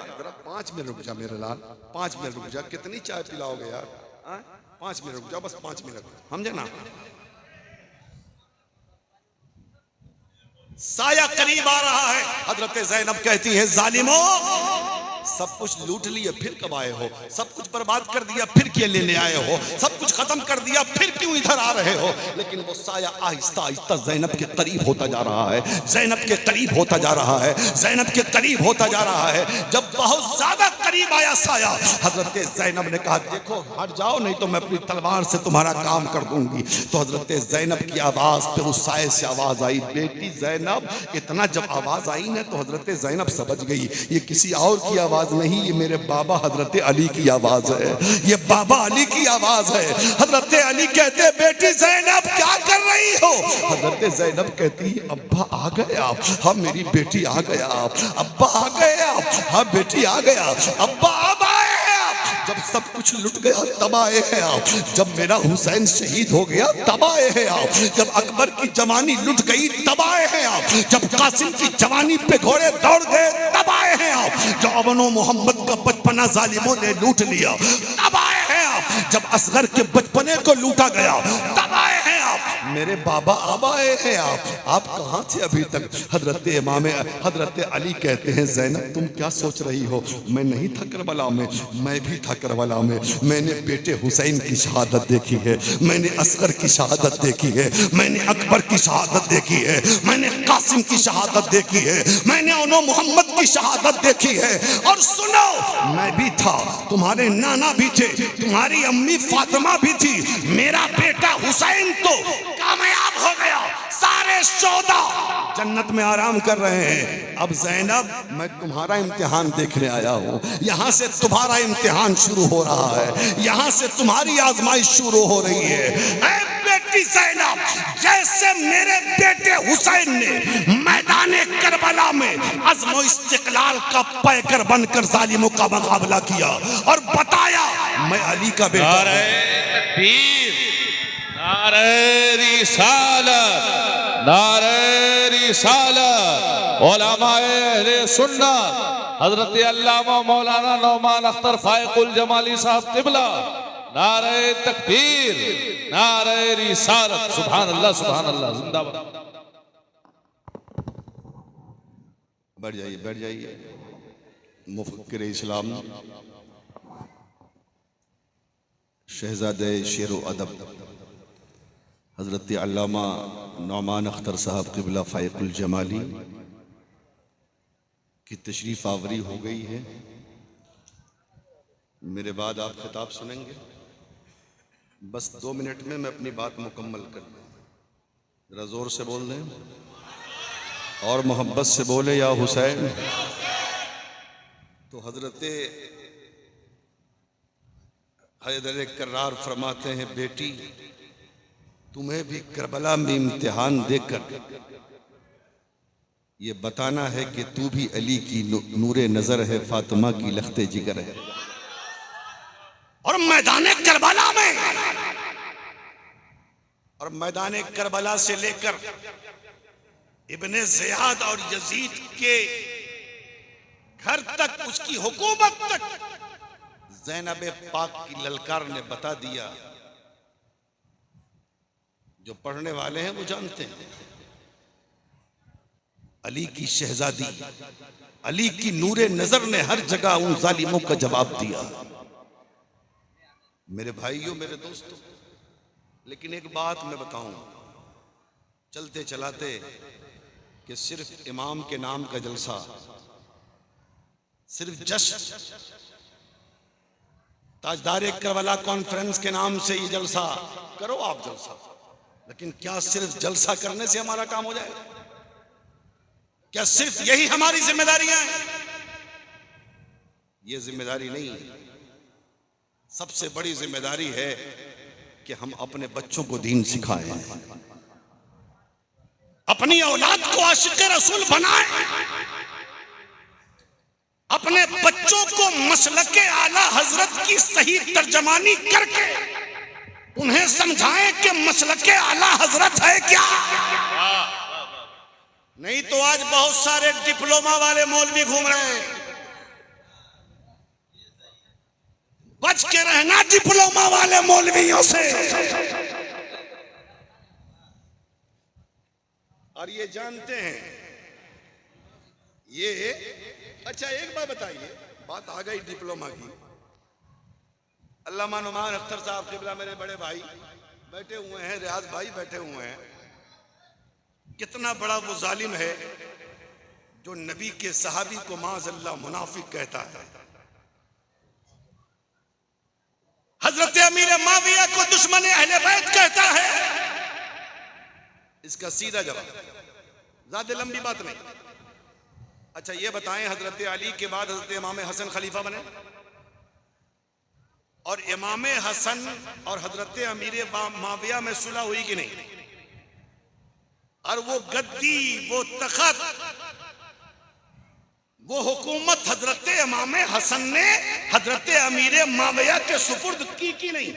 जरा 5 मिनट रुक जा मेरे लाल, 5 मिनट रुक जा। कितनी चाय पिलाओगे यार? 5 मिनट रुक जा, बस 5 मिनट, समझे ना? साया करीब आ रहा है। हजरत ज़ैनब कहती है जालिमो, सब कुछ लूट लिए फिर कब आए हो? सब कुछ बर्बाद कर दिया फिर क्यों लेने आए हो? सब कुछ खत्म कर दिया फिर क्यों इधर आ रहे हो? लेकिन वो साया आहिस्ता आहिस्ता ज़ैनब के करीब होता जा रहा है, ज़ैनब के करीब होता जा रहा है, ज़ैनब के करीब होता जा रहा है। जब बहुत ज्यादा करीब आया साया, हजरत ज़ैनब ने कहा देखो हट जाओ नहीं तो मैं अपनी तलवार से तुम्हारा काम कर दूंगी। तो हजरत ज़ैनब की आवाज पे उस साये से आवाज आई, बेटी ज़ैनब। इतना जब आवाज आई ना तो हजरत ज़ैनब समझ गई ये किसी और की आवाज नहीं, ये मेरे बाबा हजरत अली की आवाज है, ये बाबा अली की आवाज है। हजरत अली कहते बेटी ज़ैनब क्या कर रही हो? हजरत ज़ैनब कहती है अब्बा आ गए आप। हाँ मेरी बेटी आ गया आप। अब्बा आ गए आप। हाँ बेटी आ गया। अब्बा अब आए हैं आप। जब सब कुछ लुट गया तब आए हैं आप। जब मेरा हुसैन शहीद हो गया तब आए हैं आप। जब अकबर की जवानी लुट गई तब आए हैं आप। जब कासिम की जवानी पे घोड़े दौड़ गए तब आए हैं आप। जब अबनो मोहम्मद का बचपना जालिमों ने लूट लिया तब आए हैं आप। जब असगर के बचपने को लूटा गया तब आए हैं आप। मेरे बाबा अब आए हैं आप कहाँ थे अभी तक? हजरत इमाम हजरत अली कहते हैं ज़ैनब तुम क्या सोच रही हो? मैं नहीं था करबला में, मैं भी था करबला में। मैंने बेटे हुसैन की शहादत देखी है, मैंने असगर की शहादत देखी है, मैंने अकबर की शहादत देखी है, मैंने कासिम की शहादत देखी है, मैंने अनो मोहम्मद की शहादत देखी है। और सुनो मैं भी था, तुम्हारे नाना भी थे, तुम्हारी अम्मी फातिमा भी थी। मेरा बेटा हुसैन तो कामयाब हो गया, सारे शोहदा जन्नत में आराम कर रहे हैं। अब ज़ैनब मैं तुम्हारा इम्तिहान देखने आया हूँ। यहाँ से तुम्हारा इम्तिहान शुरू हो रहा है, यहाँ से तुम्हारी आजमाइश शुरू हो रही है। ऐ बेटी ज़ैनब, जैसे मेरे बेटे हुसैन ने मैदान करबला में अज़्म इस्तिक़लाल का पैकर बनकर जालिमों का मुकाबला किया और बताया मैं अली का बेटा हूं। नारे रिसालत, नारे रिसालत, उलमाए अहले सुन्नत हजरत अल्लामा मौलाना नौमान अख्तर फायकुल जमाली साहब क़िबला, नारे तकबीर, नारे रिसालत। सुभान अल्लाह, सुभान अल्लाह, जिंदाबाद। बैठ जाइए, बैठ जाइए। मुफक्किर इस्लाम शहजादे शेर व अदब हजरत अल्लामा नौमान अख्तर साहब क़िबला फायकुल जमाली की तशरीफ आवरी हो गई है। मेरे बाद आप खिताब सुनेंगे। बस 2 मिनट में मैं अपनी बात मुकम्मल कर दूँ। जरा जोर से बोल दें और मोहब्बत से बोले या हुसैन। तो हजरत हैदर कर्रार फरमाते हैं, बेटी तुम्हें भी करबला में इम्तिहान देकर ये बताना है कि तू भी अली की नूरे नजर है, फातिमा की लख्ते जिगर है। और मैदान करबला से लेकर इब्ने ज़ियाद और यजीद के घर तक, उसकी हुकूमत तक ज़ैनब पाक की ललकार ने बता दिया। जो पढ़ने वाले हैं वो जानते हैं, अली की शहजादी, अली की नूरे नजर ने हर जगह उन जालिमों का जवाब दिया। मेरे भाइयों, मेरे दोस्तों, लेकिन एक बात मैं बताऊं, चलते चलाते कि सिर्फ इमाम के नाम का जलसा, सिर्फ जश्न, ताजदार करबला कॉन्फ्रेंस के नाम से ये जलसा करो आप जलसा, लेकिन क्या सिर्फ जलसा करने से हमारा काम हो जाएगा? क्या सिर्फ यही हमारी जिम्मेदारियां हैं? ये जिम्मेदारी नहीं है। सबसे बड़ी जिम्मेदारी है कि हम अपने बच्चों को दीन सिखाएं, अपनी औलाद को आशिक रसूल बनाएं, अपने बच्चों को मसलके आला हजरत की सही तर्जमानी करके उन्हें समझाएं कि मसलके आला हजरत है क्या। नहीं तो आज बहुत सारे डिप्लोमा वाले मौलवी घूम रहे हैं। बच के रहना डिप्लोमा वाले मौलवियों से। और ये जानते हैं ये, अच्छा एक बात बताइए, बात आ गई डिप्लोमा की। अल्लामा नुमान अख्तर साहब क़िबला मेरे बड़े भाई बैठे हुए हैं, रियाज भाई बैठे हुए हैं। कितना बड़ा वो जालिम है जो नबी के सहाबी को माज़अल्लाह मुनाफिक कहता है। हजरत अमीर माविया को दुश्मन अहले बैत कहता है। इसका सीधा जवाब, ज्यादा लंबी बात नहीं। अच्छा ये बताएं, हजरत अली के बाद हजरत इमाम हसन खलीफा बने और इमाम हसन और हजरत अमीर माविया में सुलह हुई कि नहीं? और वो गद्दी, वो तखत, वो हुकूमत हजरत इमाम हसन ने हजरत अमीर माविया के सुपुर्द की कि नहीं?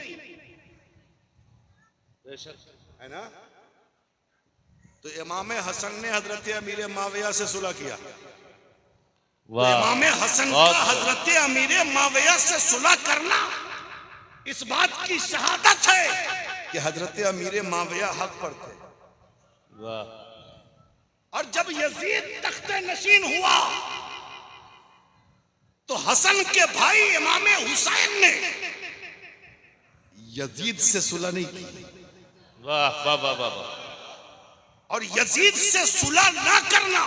है ना? तो इमाम हसन ने हजरत अमीर माविया से सुलह किया। तो इमाम हसन का हजरत अमीर माविया से सुलह करना इस बात की शहादत है कि हजरत अमीर माविया हक पर थे। और जब यजीद तख्ते नशीन हुआ तो हसन के भाई इमाम हुसैन ने यजीद से सुलह नहीं की। वाह वाह वाह वाह। और यजीद से सुलह ना करना,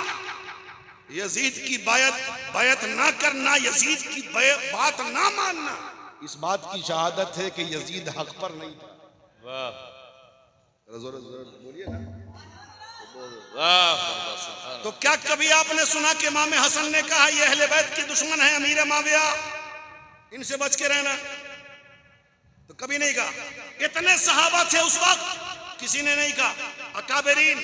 यजीद की बायत ना करना, यजीद की बात ना मानना, इस बात की शहादत है कि यजीद हक पर नहीं था। वाह जोर बोलिए ना। वाह। तो क्या कभी आपने सुना कि इमाम हसन ने कहा ये अहले बैत के दुश्मन है अमीर माविया, इनसे बच के रहना? तो कभी नहीं कहा। इतने सहाबा थे उस वक्त, किसी ने नहीं कहा। अकाबरीन,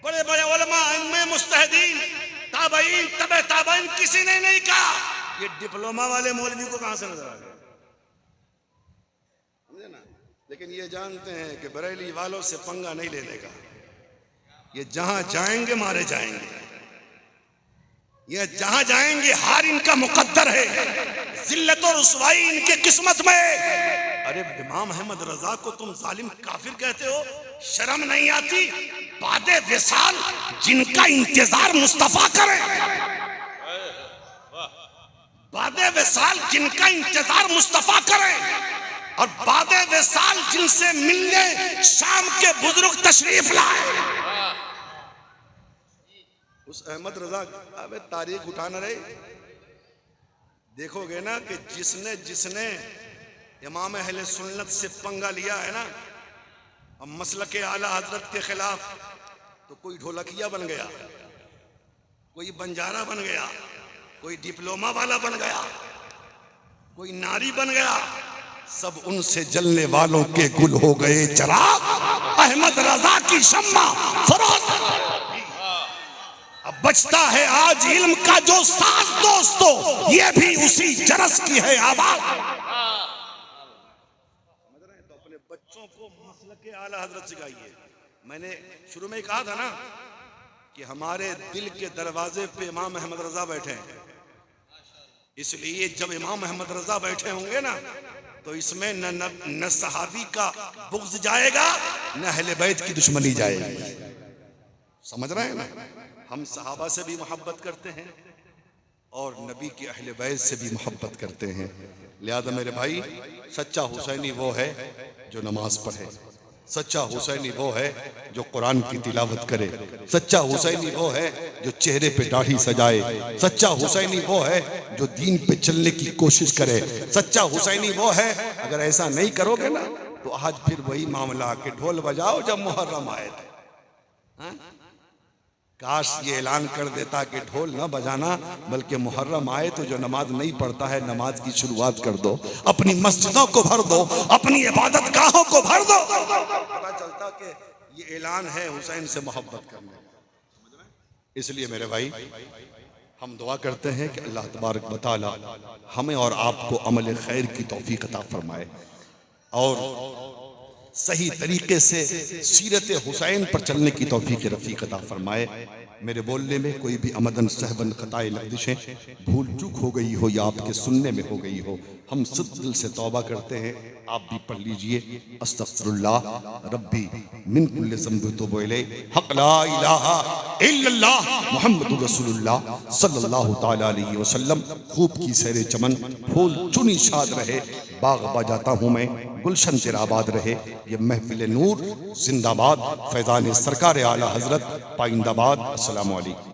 बड़े बड़े उलमा, इमाम मुस्तहदीन, ताबईन, तबे ताबईन, किसी ने नहीं कहा। ये डिप्लोमा वाले मौलवी को कहां से नजर आ गया? समझे ना? लेकिन ये जानते हैं कि बरेली वालों से पंगा नहीं लेने का। ये जहां जाएंगे मारे जाएंगे, ये जहां जाएंगे हार इनका मुकद्दर है, जिल्लत और रुसवाई इनके किस्मत में। अरे इमाम अहमद रजा को तुम जालिम काफिर कहते हो, शर्म नहीं आती? बादे विसाल जिनका इंतजार मुस्तफा करे, बादे विसाल जिनका इंतजार मुस्तफा करे, और बादे विसाल जिनसे मिलने शाम के बुजुर्ग तशरीफ लाए। उस अहमद रजा, अबे तारीख उठाना रहे, देखोगे ना कि जिसने जिसने इमाम अहले सुन्नत से पंगा लिया है ना, अब मसलक आला हजरत के खिलाफ, तो कोई ढोलकिया बन गया, कोई बंजारा बन गया, कोई डिप्लोमा वाला बन गया, कोई नारी बन गया, सब उनसे जलने वालों के गुल हो गए चराग। अहमद रजा की शम्मा फरोज। अब बचता है आज इल्म का जो साथ दोस्तों, ये भी उसी जरस की है आवाज। तो अपने बच्चों को मसलक आला हजरत सिखाइए। मैंने शुरू में ही कहा था ना कि हमारे दिल के दरवाजे पे इमाम अहमद रजा बैठे हैं, इसलिए जब इमाम अहमद रजा बैठे होंगे ना, तो इसमें न सहाबी का बुग़्ज़ जाएगा, न अहले बैत की दुश्मनी जाएगी। समझ रहे हैं ना? हम सहाबा से भी मोहब्बत करते हैं और नबी के अहले बैत से भी मोहब्बत करते हैं। लिहाजा मेरे भाई, सच्चा हुसैनी वो है जो नमाज पढ़े, सच्चा हुसैनी वो है जो कुरान की तिलावत करे, सच्चा हुसैनी वो है जो चेहरे पे दाढ़ी सजाए, सच्चा हुसैनी वो है जो दीन पे चलने की कोशिश करे, सच्चा हुसैनी वो है। अगर ऐसा नहीं करोगे ना, तो आज फिर वही मामला कि ढोल बजाओ जब मुहर्रम आए थे। काश ये ऐलान कर देता कि ढोल न बजाना, बल्कि मुहर्रम आए तो जो नमाज नहीं पढ़ता है, नमाज की शुरुआत कर दो, अपनी मस्जिदों को भर दो, अपनी इबादत गाहों को भर दो। पता चलता कि ये ऐलान है हुसैन से मोहब्बत करने। इसलिए मेरे भाई, हम दुआ करते हैं कि अल्लाह तबारक व तआला हमें और आपको अमल खैर की तौफीक अता फरमाए और सही तरीके से सीरत हुसैन पर चलने की तौफीक रफ़ीक अता फरमाए। मेरे बोलने में कोई भी अमदन सहवन ख़ताए लग़ज़िशें, भूल चूक हो गई हो या आपके सुनने में हो गई हो, हम सब दिल से तौबा करते हैं। आप भी पढ़ लीजिए, अस्तग़फ़िरुल्लाह रब्बी मिन कुल्लि ज़ंब तुबु इलैहि, हक़ ला इलाहा इल्लल्लाह मुहम्मदुर रसूलुल्लाह सल्लल्लाहु तआला अलैहि वसल्लम। खूब की सैरे चमन, फूल चुनी शाद रहे, बाग बजाता हूँ मैं, गुलशन तेरा आबाद रहे। ये महफिल नूर जिंदाबाद, फैज़ान सरकार आला हजरत पाइंदाबाद। अस्सलामु अलैकुम।